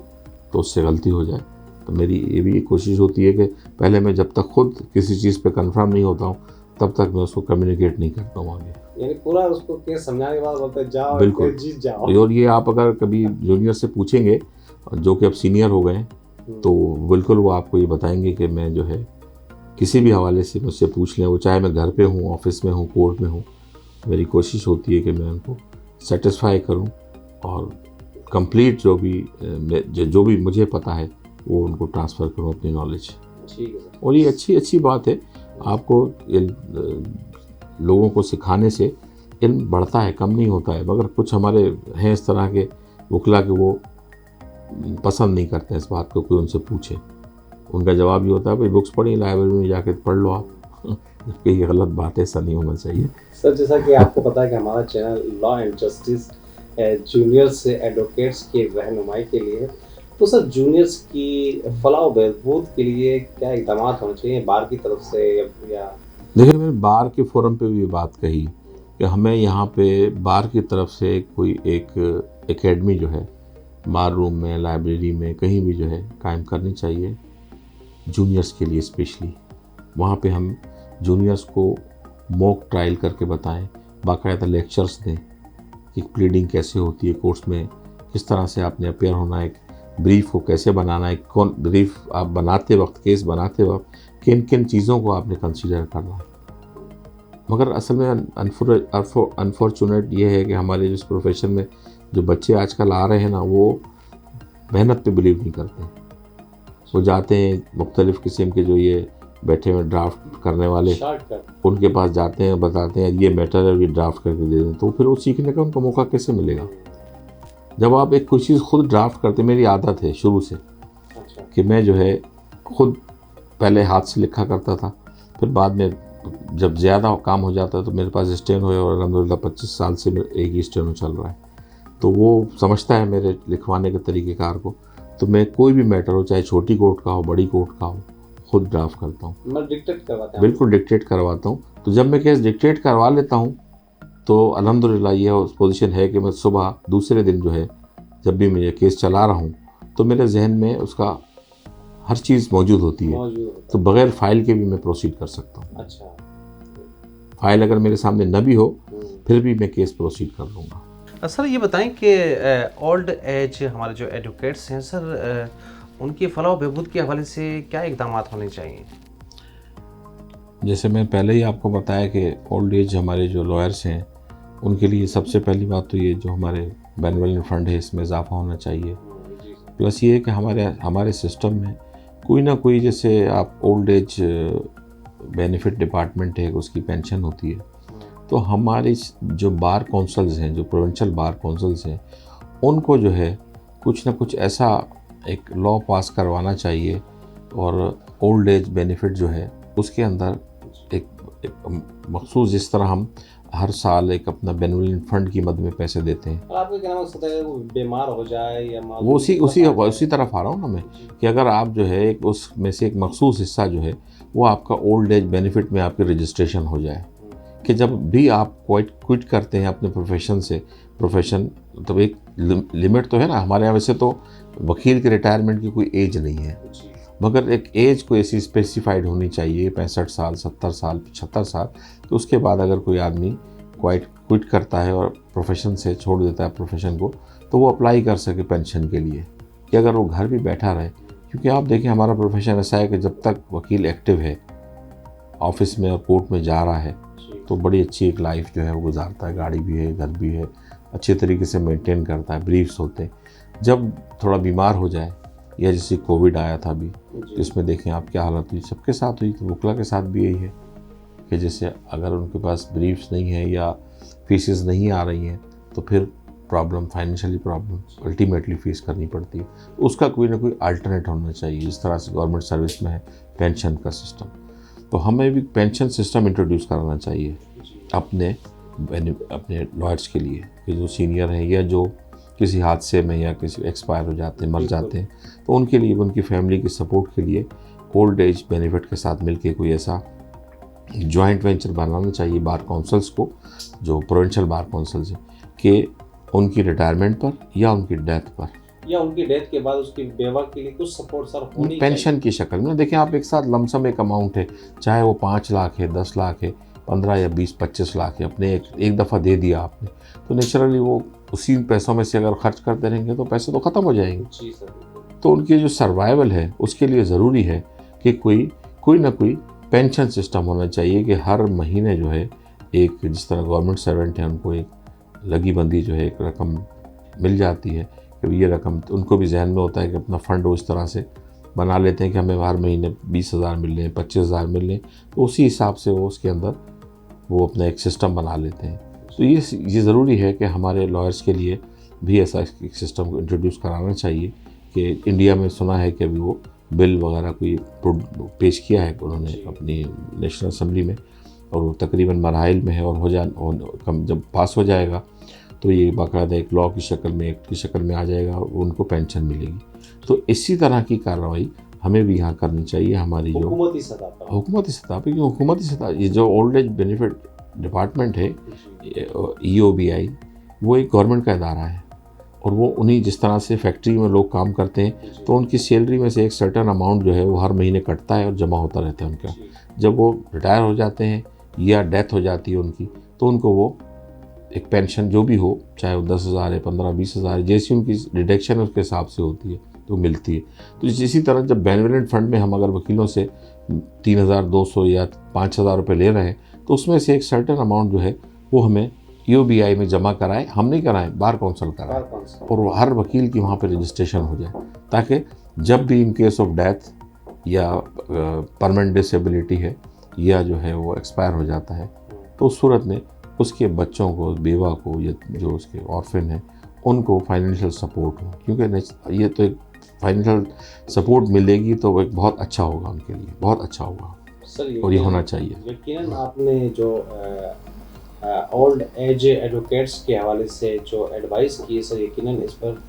तो उससे गलती हो जाए। तो मेरी ये भी कोशिश होती है कि पहले मैं जब तक खुद किसी चीज़ पे कंफर्म नहीं होता हूँ तब तक मैं उसको कम्युनिकेट नहीं करता हूँ आगे।
यानी पूरा उसको केस समझाने के बाद बोलते हैं जाओ,
बिल्कुल
जीत जाओ।
और ये आप अगर कभी जूनियर से पूछेंगे जो कि अब सीनियर हो गए तो बिल्कुल वो आपको ये बताएंगे कि मैं जो है किसी भी हवाले से मुझसे पूछ लें, वो चाहे मैं घर पे हूँ, ऑफिस में हूँ, कोर्ट में हूँ, मेरी कोशिश होती है कि मैं उनको सेटिस्फाई करूँ और कंप्लीट जो भी मुझे पता है वो उनको ट्रांसफ़र करूँ अपनी नॉलेज।
ठीक है सर।
और ये अच्छी बात है, आपको लोगों को सिखाने से इल्म बढ़ता है, कम नहीं होता है। मगर कुछ हमारे हैं इस तरह के वकला कि वो पसंद नहीं करते हैं इस बात को कोई उनसे पूछे। उनका जवाब ये होता है भाई बुक्स पढ़ी, लाइब्रेरी में जाके पढ़ लो आप। जबकि ये गलत बात है, ऐसा नहीं होना चाहिए।
सर जैसा कि आपको पता है कि हमारा channel law and justice juniors advocates की रहनुमाई के लिए, तो सर जूनियर्स की फलाह बहबूद के लिए क्या इक़दाम होने चाहिए बार की तरफ से या?
देखिए, मैंने बार के फोरम पे भी ये बात कही कि हमें यहाँ पे बार की तरफ से कोई एक एकेडमी जो है बार रूम में, लाइब्रेरी में, कहीं भी जो है कायम करनी चाहिए जूनियर्स के लिए स्पेशली। वहाँ पे हम जूनियर्स को मॉक ट्रायल करके बताएं, बाकायदा लेक्चर्स दें कि प्लीडिंग कैसे होती है कोर्ट्स में, किस तरह से आपने अपेयर होना है, ब्रीफ को कैसे बनाना है, कौन ब्रीफ आप बनाते वक्त, केस बनाते वक्त किन किन चीज़ों को आपने कंसीडर करना है। मगर असल में अनफॉर्चुनेट ये है कि हमारे जिस प्रोफेशन में जो बच्चे आजकल आ रहे हैं ना, वो मेहनत पे बिलीव नहीं करते। वो जाते हैं मुख्तलिफ़ किस्म के जो ये बैठे हुए ड्राफ्ट करने वाले, उनके पास जाते हैं, बताते हैं ये मैटर है, ये ड्राफ्ट करके दे दें, तो फिर वो सीखने का उनको मौका कैसे मिलेगा। जब आप एक कोई चीज़ खुद ड्राफ्ट करते, मेरी आदत है शुरू से कि मैं जो है खुद पहले हाथ से लिखा करता था, फिर बाद में जब ज़्यादा काम हो जाता है तो मेरे पास स्टेनो है, और अल्हम्दुलिल्लाह 25 साल से एक ही स्टेनो चल रहा है, तो वो समझता है मेरे लिखवाने के तरीक़ेकार को। तो मैं कोई भी मैटर हो, चाहे छोटी कोर्ट का हो, बड़ी कोर्ट का हो, खुद ड्राफ्ट करता हूँ।
मैं डिक्टेट करवाता हूँ,
बिल्कुल डिक्टेट करवाता हूँ। तो जब मैं केस डिक्टेट करवा लेता हूँ तो अल्हम्दुलिल्लाह ये उस पोजीशन है कि मैं सुबह दूसरे दिन जो है, जब भी मैं ये केस चला रहा हूँ, तो मेरे जहन में उसका हर चीज़ मौजूद होती है, तो बग़ैर फ़ाइल के भी मैं प्रोसीड कर सकता हूँ।
अच्छा,
फ़ाइल अगर मेरे सामने न भी हो फिर भी मैं केस प्रोसीड कर लूँगा।
सर ये बताएं कि ओल्ड एज हमारे जो एडवोकेट्स हैं सर, उनकी फलाह बहबूद के हवाले से क्या इक़दाम होने चाहिए?
जैसे मैं पहले ही आपको बताया कि ओल्ड एज हमारे जो लॉयर्स हैं उनके लिए सबसे पहली बात तो ये जो हमारे बेनिवोलेंट फंड है इसमें इजाफा होना चाहिए। प्लस ये है कि हमारे सिस्टम में कोई ना कोई, जैसे आप ओल्ड एज बेनिफिट डिपार्टमेंट है, उसकी पेंशन होती है, तो हमारे जो बार काउंसिल्स हैं, जो प्रोविंशियल बार काउंसिल्स हैं, उनको जो है कुछ ना कुछ ऐसा एक लॉ पास करवाना चाहिए, और ओल्ड एज बेनिफिट जो है उसके अंदर एक मखसूस, जिस तरह हम हर साल एक अपना बेनिवोलेंट फंड की मद में पैसे देते हैं।
आपका क्या मकसद है, वो बीमार हो जाए या
वो उसी तरफ आ रहा हूँ ना मैं, कि अगर आप जो है एक उसमें से एक मखसूस हिस्सा जो है वो आपका ओल्ड एज बेनिफिट में आपकी रजिस्ट्रेशन हो जाए, कि जब भी आप क्विट करते हैं अपने प्रोफेशन, तब एक लिमिट तो है ना हमारे यहाँ। वैसे तो वकील के रिटायरमेंट की कोई एज नहीं है, मगर एक एज को ऐसी स्पेसिफाइड होनी चाहिए, 65 साल, 70 साल, 75 साल, तो उसके बाद अगर कोई आदमी क्विट करता है और प्रोफेशन से छोड़ देता है प्रोफेशन को, तो वो अप्लाई कर सके पेंशन के लिए, कि अगर वो घर भी बैठा रहे। क्योंकि आप देखें हमारा प्रोफेशन ऐसा है कि जब तक वकील एक्टिव है, ऑफिस में और कोर्ट में जा रहा है, तो बड़ी अच्छी एक लाइफ जो है वो गुजारता है, गाड़ी भी है, घर भी है, अच्छे तरीके से मेंटेन करता है, ब्रीफ्स होते हैं। जब थोड़ा बीमार हो जाए, या जैसे कोविड आया था अभी, इसमें देखें आप क्या हालत हुई, सबके साथ हुई, तो वकला के साथ भी यही है कि जैसे अगर उनके पास ब्रीफ्स नहीं है या फीसेस नहीं आ रही हैं, तो फिर problem, financially problem ultimately face करनी पड़ती है। उसका कोई ना कोई अल्टरनेट होना चाहिए, जिस तरह से गवर्नमेंट सर्विस में है पेंशन का सिस्टम, तो हमें भी पेंशन सिस्टम इंट्रोड्यूस कराना चाहिए अपने लॉयर्स के लिए, कि जो सीनियर हैं या जो किसी हादसे में या किसी एक्सपायर हो जाते हैं, मर जाते हैं, तो उनके लिए, उनकी फैमिली की सपोर्ट के लिए ओल्ड एज बेनिफिट के साथ मिलके कोई ऐसा जॉइंट वेंचर बनाना चाहिए बार काउंसिल्स को, जो प्रोविंशियल बार काउंसिल्स हैं, कि उनकी रिटायरमेंट पर या उनकी डेथ पर
या उनकी डेथ के बाद उसकी बेवा के लिए कुछ सपोर्ट सर होनी
पेंशन की शक्ल में। देखिए आप एक साथ लमसम एक अमाउंट है, चाहे वो 5 लाख है, 10 लाख है, 15 या 20-25 लाख है, अपने एक दफ़ा दे दिया आपने, तो नेचुरली वो उसी पैसों में से अगर खर्च करते रहेंगे तो पैसे तो ख़त्म हो जाएंगे।
जी सर।
तो उनकी जो सर्वाइवल है उसके लिए ज़रूरी है कि कोई ना कोई पेंशन सिस्टम होना चाहिए, कि हर महीने जो है एक, जिस तरह गवर्नमेंट सर्वेंट हैं उनको एक लगी बंदी जो है एक रकम मिल जाती है, कि ये रकम उनको भी जहन में होता है कि अपना फ़ंड वो इस तरह से बना लेते हैं कि हमें हर महीने 20,000 मिल रहे हैं, 25,000 मिल रहे हैं, तो उसी हिसाब से वो उसके अंदर वो अपना एक सिस्टम बना लेते हैं। तो ये ज़रूरी है कि हमारे लॉयर्स के लिए भी ऐसा एक सिस्टम को इंट्रोड्यूस कराना चाहिए, कि इंडिया में सुना है कि अभी वो बिल वगैरह कोई पेश किया है उन्होंने अपनी नेशनल असेंबली में, और वो तकरीबन मराहिल में है, और जब पास हो जाएगा तो ये बाकायदा एक लॉ की शक्ल में, एक्ट की शक्ल में आ जाएगा, और उनको पेंशन मिलेगी। तो इसी तरह की कार्रवाई हमें भी यहाँ करनी चाहिए, हमारी जो हुकूमती सतह पर, क्योंकि हुकूमती सतह, ये जो ओल्ड एज बेनिफिट डिपार्टमेंट है EOBI, वो एक गवर्नमेंट का इदारा है, और वो उन्हीं, जिस तरह से फैक्ट्री में लोग काम करते हैं, तो उनकी सैलरी में से एक सर्टेन अमाउंट जो है वो हर महीने कटता है और जमा होता रहता है उनका। जब वो रिटायर हो जाते हैं या डेथ हो जाती है उनकी, तो उनको वो एक पेंशन जो भी हो, चाहे वो 10,000 है, 15-20,000 है, जैसी उनकी डिडक्शन है उसके हिसाब से होती है तो मिलती है। तो इसी तरह जब बेनिफिट फंड में हम अगर वकीलों से 3,200 या 5,000 रुपये ले रहे हैं तो उसमें से एक सर्टेन अमाउंट जो है वो हमें यूबीआई में जमा कराएं, हम नहीं कराएं, बार काउंसिल कराएं, और हर वकील की वहाँ पे रजिस्ट्रेशन हो जाए, ताकि जब भी इन केस ऑफ डेथ या परमानेंट डिसेबिलिटी है या जो है वो एक्सपायर हो जाता है तो उस सूरत में उसके बच्चों को, बेवा को, या जो उसके ऑर्फन है उनको फाइनेंशियल सपोर्ट हो, क्योंकि ये तो एक फाइनेंशियल सपोर्ट मिलेगी तो एक बहुत अच्छा होगा उनके लिए, बहुत अच्छा होगा
सर।
और ये होना चाहिए।
यकीनन आपने जो ओल्ड एज एडवोकेट्स के हवाले से जो एडवाइस की है सर, यकीनन इस पर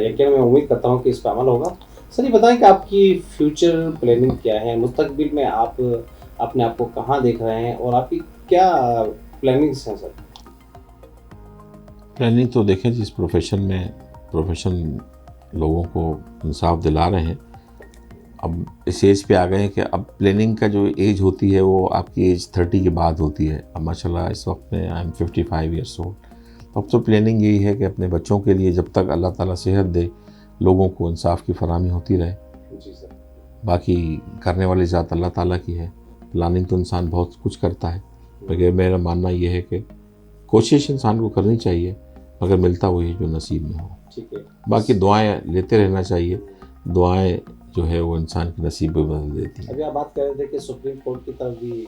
यकीनन मैं उम्मीद करता हूँ कि इस पर अमल होगा। सर ये बताएं कि आपकी फ्यूचर प्लानिंग क्या है, मुस्तकबिल में आप अपने आप को कहाँ देख रहे हैं और आपकी क्या प्लानिंग्स हैं सर?
प्लानिंग तो देखें, जिस प्रोफेशन लोगों को इंसाफ दिला रहे हैं, अब इस एज पे आ गए हैं कि अब प्लानिंग का जो एज होती है वो आपकी एज 30 के बाद होती है। अब माशाल्लाह इस वक्त में आई एम 55 ईयर्स ओल्ड। अब तो प्लानिंग यही है कि अपने बच्चों के लिए जब तक अल्लाह ताला सेहत दे, लोगों को इंसाफ की फराहमी होती रहे।
जी सर।
बाकी करने वाली ज़ात अल्लाह ताला की है, प्लानिंग तो इंसान बहुत कुछ करता है, मगर मेरा मानना यह है कि कोशिश इंसान को करनी चाहिए, मगर मिलता वही जो नसीब में हो।
ठीक है।
बाकी दुआएं लेते रहना चाहिए, दुआएं जो है वो इंसान के नसीब में बदल देती है।
अभी आप बात कर रहे थे कि सुप्रीम कोर्ट की तरफ भी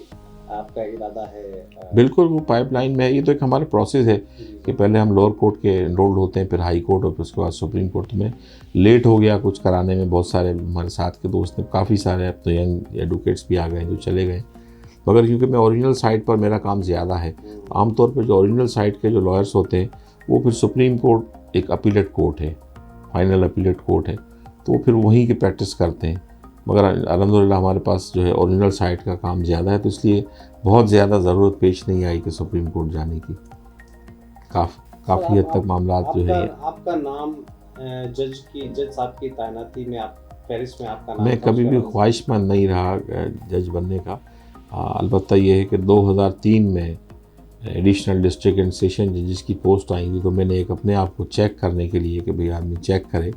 आपका इरादा है।
बिल्कुल, वो पाइपलाइन में है। ये तो एक हमारा प्रोसेस है कि पहले हम लोअर कोर्ट के एनरोल्ड होते हैं, फिर हाई कोर्ट और फिर उसके बाद सुप्रीम कोर्ट में। लेट हो गया कुछ कराने में, बहुत सारे हमारे साथ के दोस्त ने, काफ़ी सारे अब तो यंग एडवोकेट्स भी आ गए जो चले गए, मगर क्योंकि मैं ओरिजिनल साइड पर मेरा काम ज़्यादा है, आमतौर पर जो ओरिजिनल साइड के जो लॉयर्स होते हैं वो फिर सुप्रीम कोर्ट एक अपीलेट कोर्ट है, फाइनल अपीलेट कोर्ट है, तो वो फिर वहीं की प्रैक्टिस करते हैं। मगर अल्हम्दुलिल्लाह हमारे पास जो है ओरिजिनल साइड का काम ज़्यादा है, तो इसलिए बहुत ज़्यादा ज़रूरत पेश नहीं आई कि सुप्रीम कोर्ट जाने की। काफ़ी हद तक मामला जो है।
आपका नाम जज साहब की तैनाती में, आप पेरिस में आपका नाम,
मैं कभी भी ख्वाहिशमंद नहीं रहा जज बनने का। अलबत्ता ये है कि 2003 में एडिशनल डिस्ट्रिक्ट एंड सेशन जजेस की पोस्ट आई थी, तो मैंने एक अपने आप को चेक करने के लिए कि भाई आदमी चेक करे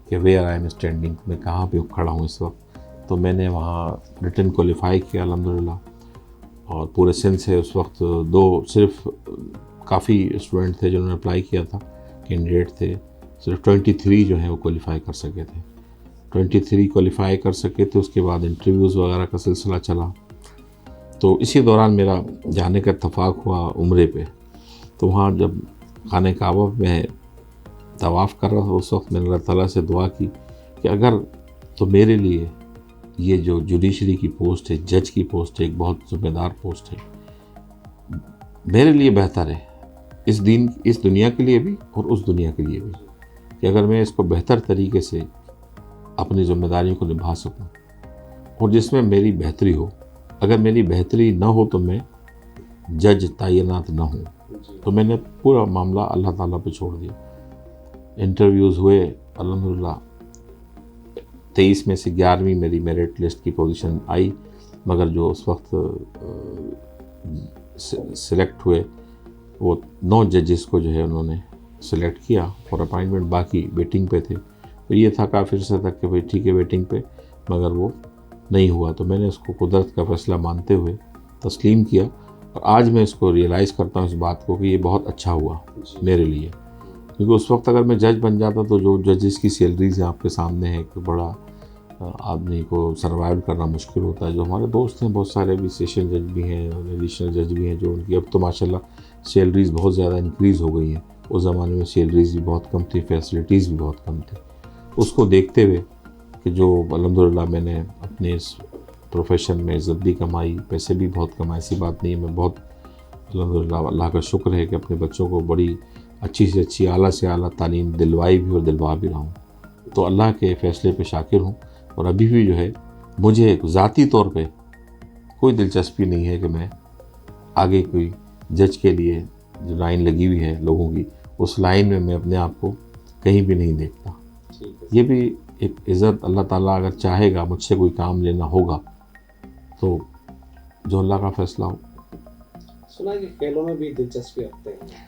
कि वेयर आई एम स्टैंडिंग, मैं कहाँ पे खड़ा हूँ इस वक्त, तो मैंने वहाँ रिटन क्वालिफाई किया अल्हम्दुलिल्लाह। और पूरे सिंध से उस वक्त सिर्फ काफ़ी स्टूडेंट थे जिन्होंने अप्लाई किया था, कैंडिडेट थे, सिर्फ 23 जो है वो क्वालिफ़ाई कर सके थे। 23 क्वालिफ़ाई कर सके थे। उसके बाद इंटरव्यूज़ वगैरह का सिलसिला चला, तो इसी दौरान मेरा जाने का इत्तफाक हुआ उम्रे पे। तो वहाँ जब खाने काबा में तवाफ़ कर रहा था, उस वक्त मैंने अल्लाह ताला से दुआ की कि अगर तो मेरे लिए ये जो जुडिशरी की पोस्ट है, जज की पोस्ट है, एक बहुत ज़िम्मेदार पोस्ट है, मेरे लिए बेहतर है इस दुनिया के लिए भी और उस दुनिया के लिए भी, कि अगर मैं इसको बेहतर तरीके से अपनी ज़िम्मेदारियों को निभा सकूं और जिसमें मेरी बेहतरी हो। अगर मेरी बेहतरी ना हो तो मैं जज तैनात ना हूँ। तो मैंने पूरा मामला अल्लाह ताला पे छोड़ दिया। इंटरव्यूज़ हुए, अल्हम्दुलिल्लाह 23 में से 11वीं मेरी मेरिट लिस्ट की पोजीशन आई, मगर जो उस वक्त सिलेक्ट हुए वो 9 जजेस को जो है उन्होंने सिलेक्ट किया और अपॉइंटमेंट बाकी वेटिंग पे थे। तो ये था काफ़ी अर्से तक कि भाई ठीक है वेटिंग पे, मगर वो नहीं हुआ। तो मैंने उसको कुदरत का फैसला मानते हुए तस्लीम किया, और आज मैं इसको रियलाइज़ करता हूँ इस बात को कि ये बहुत अच्छा हुआ मेरे लिए, क्योंकि उस वक्त अगर मैं जज बन जाता तो जो जजेस की सैलरीज हैं आपके सामने है कि बड़ा आदमी को सर्वाइव करना मुश्किल होता है। जो हमारे दोस्त हैं बहुत सारे भी सेशन जज भी हैं और एडिशनल जज भी हैं, जो उनकी अब तो माशाल्लाह सैलरीज बहुत ज़्यादा इंक्रीज़ हो गई हैं। उस ज़माने में सैलरीज भी बहुत कम थी, फैसिलिटीज़ भी बहुत कम थी। उसको देखते हुए कि जो अल्हम्दुलिल्लाह मैंने अपने इस प्रोफेशन में इज़्ज़त भी कमाई, पैसे भी बहुत कमाए, ऐसी बात नहीं है। मैं बहुत अल्हम्दुलिल्लाह अल्लाह का शुक्र है कि अपने बच्चों को बड़ी अच्छी से अच्छी, आला से आला तालीम दिलवाई भी और दिलवा भी रहा हूँ। तो अल्लाह के फ़ैसले पे शाकिर हूँ। और अभी भी जो है मुझे ज़ाती तौर पे कोई दिलचस्पी नहीं है कि मैं आगे कोई जज के लिए जो लाइन लगी हुई है लोगों की, उस लाइन में मैं अपने आप को कहीं भी नहीं देखता। ये भी एक इज़्ज़त, अल्लाह ताला अगर चाहेगा मुझसे कोई काम लेना होगा तो जो अल्लाह का फ़ैसला हो।
सुना है कि खेलों में भी दिलचस्पी रखते हैं।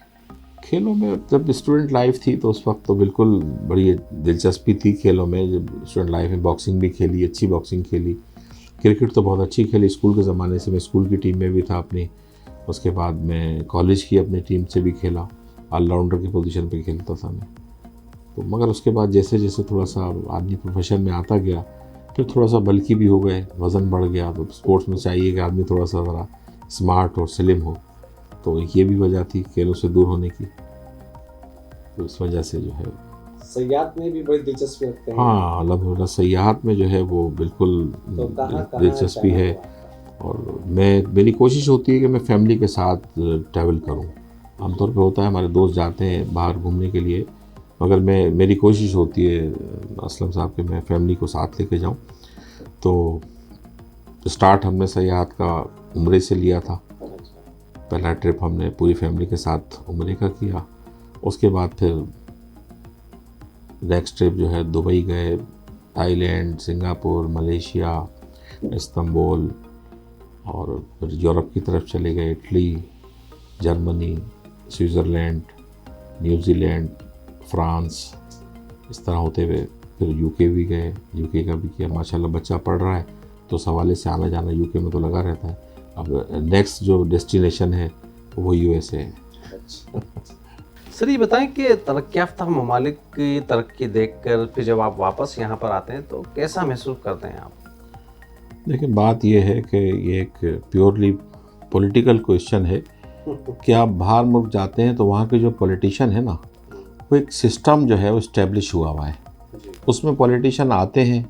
खेलों में जब स्टूडेंट लाइफ थी तो उस वक्त तो बिल्कुल बड़ी दिलचस्पी थी खेलों में। जब स्टूडेंट लाइफ में बॉक्सिंग भी खेली, अच्छी बॉक्सिंग खेली। क्रिकेट तो बहुत अच्छी खेली, स्कूल के ज़माने से मैं स्कूल की टीम में भी था अपनी। उसके बाद मैं कॉलेज की अपनी टीम से भी खेला, ऑलराउंडर की पोजीशन पे खेलता था मैं। तो मगर उसके बाद जैसे जैसे थोड़ा सा आदमी प्रोफेशन में आता गया, फिर थोड़ा सा बल्कि भी हो गए, वज़न बढ़ गया। तो स्पोर्ट्स में चाहिए कि आदमी थोड़ा सा ज़रा स्मार्ट और स्लिम हो, तो ये भी वजह थी खेलों से दूर होने की। तो इस वजह से जो है
सयाहत में भी बड़ी दिलचस्पी रखते हैं।
हाँ, अलहमदुलिल्लाह सयाहत में जो है वो बिल्कुल
तो कहाँ
दिलचस्पी है। और मेरी कोशिश होती है कि मैं फैमिली के साथ ट्रैवल करूं। आमतौर पे होता है हमारे दोस्त जाते हैं बाहर घूमने के लिए, मगर मेरी कोशिश होती है असलम साहब कि मैं फैमिली को साथ लेके जाऊं। तो स्टार्ट हमने सयाहत का उम्रे से लिया था। पहला ट्रिप हमने पूरी फैमिली के साथ उम्रे का किया। उसके बाद फिर नेक्स्ट ट्रिप जो है दुबई गए, थाईलैंड, सिंगापुर, मलेशिया, इस्तांबुल, और फिर यूरोप की तरफ चले गए, Italy, Germany, Switzerland, New Zealand, France. इस तरह होते हुए फिर यूके भी गए, यूके का भी किया। माशाल्लाह बच्चा पढ़ रहा है तो उस हवाले से आना जाना यूके में तो लगा रहता है। अब नेक्स्ट जो डेस्टिनेशन है वो यूएसए है।
सर ये बताएं कि तरक्याफ्ता ममालिक की तरक्की देखकर फिर जब आप वापस यहाँ पर आते हैं तो कैसा महसूस करते हैं आप?
देखिए बात यह है कि ये एक प्योरली पॉलिटिकल क्वेश्चन है कि आप बाहर मुल्क जाते हैं तो वहाँ के जो पॉलिटिशियन है ना, वो एक सिस्टम जो है वो इस्टेब्लिश हुआ है। उसमें पॉलिटिशियन आते हैं,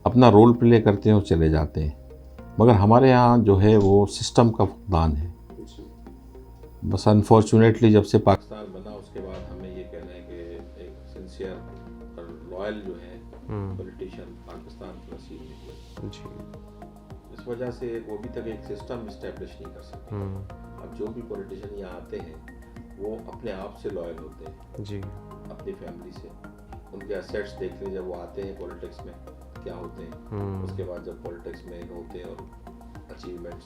अपना रोल प्ले करते हैं और चले जाते हैं। मगर हमारे यहाँ जो है वो सिस्टम का फुकदान है। बस अनफॉर्चुनेटली जब से पाकिस्तान बना उसके बाद हमें ये कहना है कि एक सिंसियर और लॉयल जो है पॉलिटिशियन पाकिस्तान को नसीब नहीं हुए जी। इस वजह से वो भी तक एक सिस्टम इस्टेब्लिश नहीं कर सकते। अब जो भी पॉलिटिशियन यहाँ आते हैं वो अपने आप से लॉयल होते हैं जी, अपनी फैमिली से। उनके एसेट्स देख लें जब वो आते हैं पॉलिटिक्स में क्या होते हैं। उसके बाद जब पॉलिटिक्स में होते हैं और अचीवमेंट्स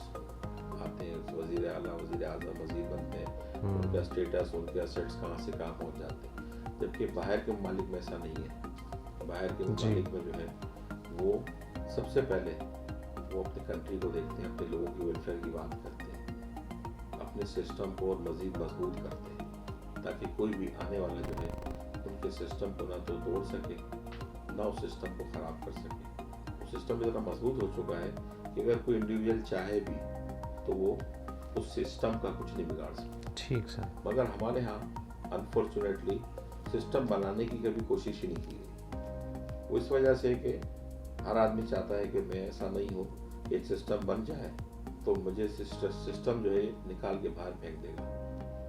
आते हैं, वज़ीर आला, वज़ीर आज़म, वज़ीर बनते हैं, उनका स्टेटस, उनके एसेट्स कहाँ से कहाँ पहुँच जाते हैं। जबकि बाहर के ममालिक में ऐसा नहीं है। बाहर के ममालिक में जो है वो सबसे पहले वो अपनी कंट्री को देखते हैं, अपने लोगों की वेलफेयर की बात करते हैं, अपने सिस्टम को और मज़ीद मजबूत करते हैं ताकि कोई भी आने वाला जो है उनके सिस्टम को ना तो तोड़ सके ना उस सिस्टम को ख़राब कर सके। वो सिस्टम इतना मजबूत हो चुका है कि अगर कोई इंडिविजुअल चाहे भी तो वो उस सिस्टम का कुछ नहीं बिगाड़ सकता। ठीक सर। मगर हमारे यहाँ अनफॉर्चुनेटली सिस्टम बनाने की कभी कोशिश ही नहीं की गई। वो इस वजह से कि हर आदमी चाहता है कि मैं ऐसा नहीं हो, एक सिस्टम बन जाए तो मुझे सिस्टम जो है निकाल के बाहर फेंक देगा,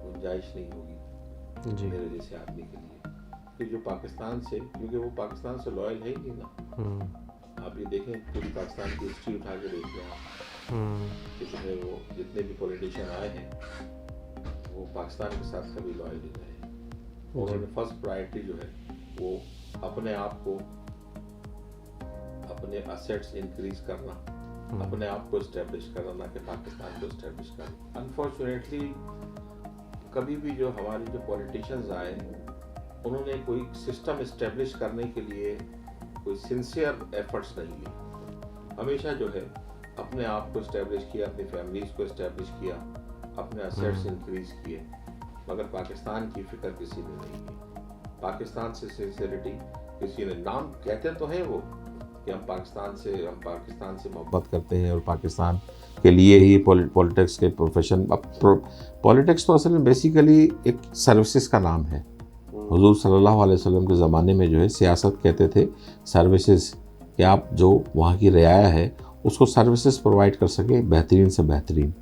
गुंजाइश नहीं होगी जी मेरे जैसे आदमी के लिए। फिर जो पाकिस्तान से, क्योंकि वो पाकिस्तान से लॉयल है ही नहीं ना। आप ये देखें पूरी पाकिस्तान की हिस्ट्री उठा के देख लें आप, इसमें वो जितने भी पॉलिटिशियन आए हैं वो पाकिस्तान के साथ कभी लॉयल नहीं रहे। उन्होंने फर्स्ट प्रायोरिटी जो है वो अपने आप को, अपने असेट्स इंक्रीज करना, अपने आप को इस्टेब्लिश करना, ना कि पाकिस्तान को इस्टेब्लिश करना। अनफॉर्चुनेटली कभी भी जो हमारे जो पॉलिटिशियंस आए उन्होंने कोई सिस्टम इस्टेब्लिश करने के लिए कोई सिंसियर एफर्ट्स नहीं लिए। हमेशा जो है अपने आप को इस्टेब्लिश किया, अपनी फैमिलीज को इस्टेब्लिश किया, अपने असेट्स इंक्रीज किए, मगर पाकिस्तान की फिक्र किसी ने नहीं की। पाकिस्तान से सिंसियरिटी किसी ने, नाम कहते तो हैं वो कि हम पाकिस्तान से मोहब्बत करते हैं और पाकिस्तान के लिए ही पॉलिटिक्स के प्रोफेशन। अब पॉलिटिक्स तो असल में बेसिकली एक सर्विसेज का नाम है। हुजूर सल्लल्लाहु अलैहि वसल्लम के ज़माने में जो है सियासत कहते थे सर्विसेज, कि आप जो वहाँ की रियाया है उसको सर्विसेज प्रोवाइड कर सके बेहतरीन से बेहतरीन।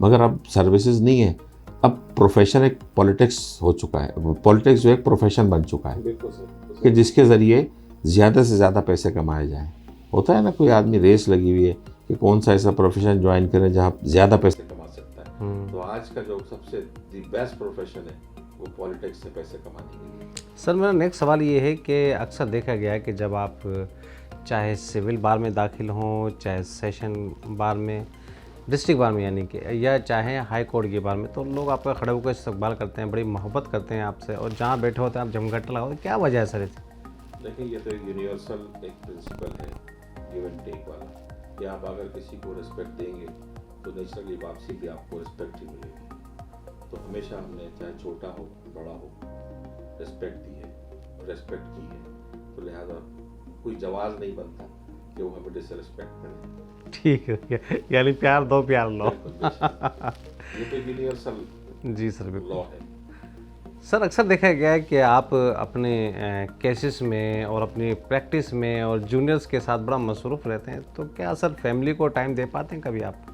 मगर अब सर्विसेज नहीं है, अब प्रोफेशन एक पॉलिटिक्स हो चुका है। पॉलिटिक्स जो एक प्रोफेशन बन चुका है कि जिसके ज़रिए ज़्यादा से ज़्यादा पैसे कमाए जाएँ। होता है ना, कोई आदमी रेस लगी हुई है कि कौन सा ऐसा प्रोफेशन ज्वाइन करें जहाँ ज़्यादा पैसे कमा सकता है। तो आज का जो सबसे दी बेस्ट प्रोफेशन है वो पॉलिटिक्स से पैसे कमाने के लिए।
सर मेरा नेक्स्ट सवाल ये है कि अक्सर देखा गया है कि जब आप चाहे सिविल बार में दाखिल हों चाहे सेशन बार में, डिस्ट्रिक्ट बार में यानी कि, या चाहे हाई कोर्ट की बार में, तो लोग आपका खड़े होकर इस्तकबाल करते हैं, बड़ी मोहब्बत करते हैं आपसे, और जहाँ बैठे होते हैं आप जमघट लगाओ, क्या वजह है सर इसकी?
देखिए, ये तो यूनिवर्सल एक प्रिंसिपल है, गिव एंड टेक वाला, कि आप अगर किसी को रिस्पेक्ट देंगे तो नेचुरली वापसी भी आपको रिस्पेक्ट ही मिलेगी। तो हमेशा हमने चाहे छोटा हो बड़ा हो रिस्पेक्ट दी है, रिस्पेक्ट की है, तो लिहाजा कोई जवाब नहीं बनता कि वो हमें डिसरिस्पेक्ट करें।
ठीक है, यानी प्यार दो प्यार लो।
ये तो यूनिवर्सल
जी सर, बिल्कुल।
लॉ है।
सर अक्सर देखा गया है कि आप अपने केसेस में और अपनी प्रैक्टिस में और जूनियर्स के साथ बड़ा मसरूफ़ रहते हैं, तो क्या सर फैमिली को टाइम दे पाते हैं कभी आप?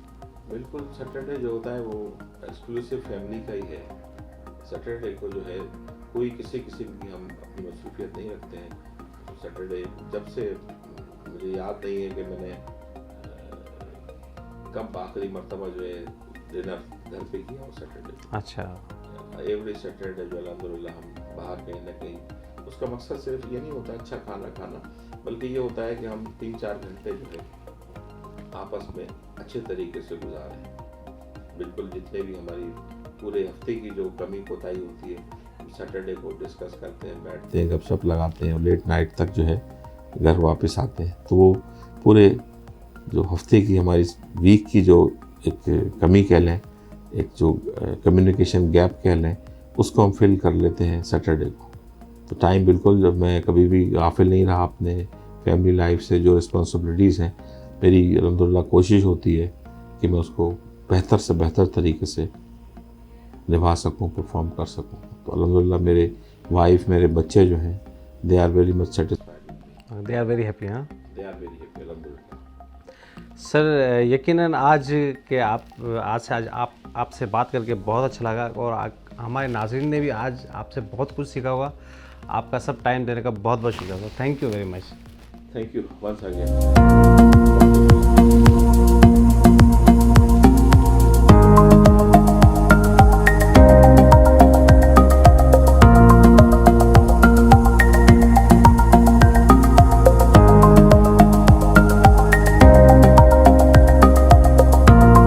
बिल्कुल, सैटरडे जो होता है वो एक्सक्लूसिव फैमिली का ही है। सैटरडे को जो है कोई किसी किस्म की हम अपनी मसरूफियत नहीं रखते हैं। सैटरडे जब से मुझे याद नहीं है कि मैंने कब आखिरी मर्तबा जो है डिनर घर पे किया हो सैटरडे।
अच्छा।
एवरी सैटरडे जो अल्हम्दुलिल्लाह हम बाहर कहीं ना कहीं, उसका मकसद सिर्फ ये नहीं होता अच्छा खाना खाना, बल्कि ये होता है कि हम 3-4 घंटे जो है आपस में अच्छे तरीके से गुजारें। बिल्कुल, जितने भी हमारी पूरे हफ्ते की जो कमी कोताही होती है, हम सैटरडे को डिस्कस करते हैं, बैठते हैं, गपशप लगाते हैं, लेट नाइट तक जो है घर वापस आते हैं। तो वो पूरे जो हफ्ते की हमारी वीक की जो एक कमी कह लें, एक जो कम्युनिकेशन गैप कह लें, उसको हम फिल कर लेते हैं सैटरडे को। तो टाइम बिल्कुल, जब मैं कभी भी गाफिल नहीं रहा अपने फैमिली लाइफ से, जो रिस्पॉन्सिबिलिटीज़ हैं मेरी, अल्हम्दुलिल्लाह कोशिश होती है कि मैं उसको बेहतर से बेहतर तरीके से निभा सकूं, परफॉर्म कर सकूं। तो अल्हम्दुलिल्लाह मेरे वाइफ, मेरे बच्चे जो हैं, they are very much satisfied,
they are very happy. हाँ,
दे आर वेरी हैप्पी अल्हम्दुलिल्लाह।
सर यकीनन आज के आज आपसे बात करके बहुत अच्छा लगा, और हमारे नाज़रीन ने भी आज आपसे बहुत कुछ सीखा होगा। आपका सब टाइम देने का बहुत बहुत शुक्रिया sir, thank you very much.
Thank you once again.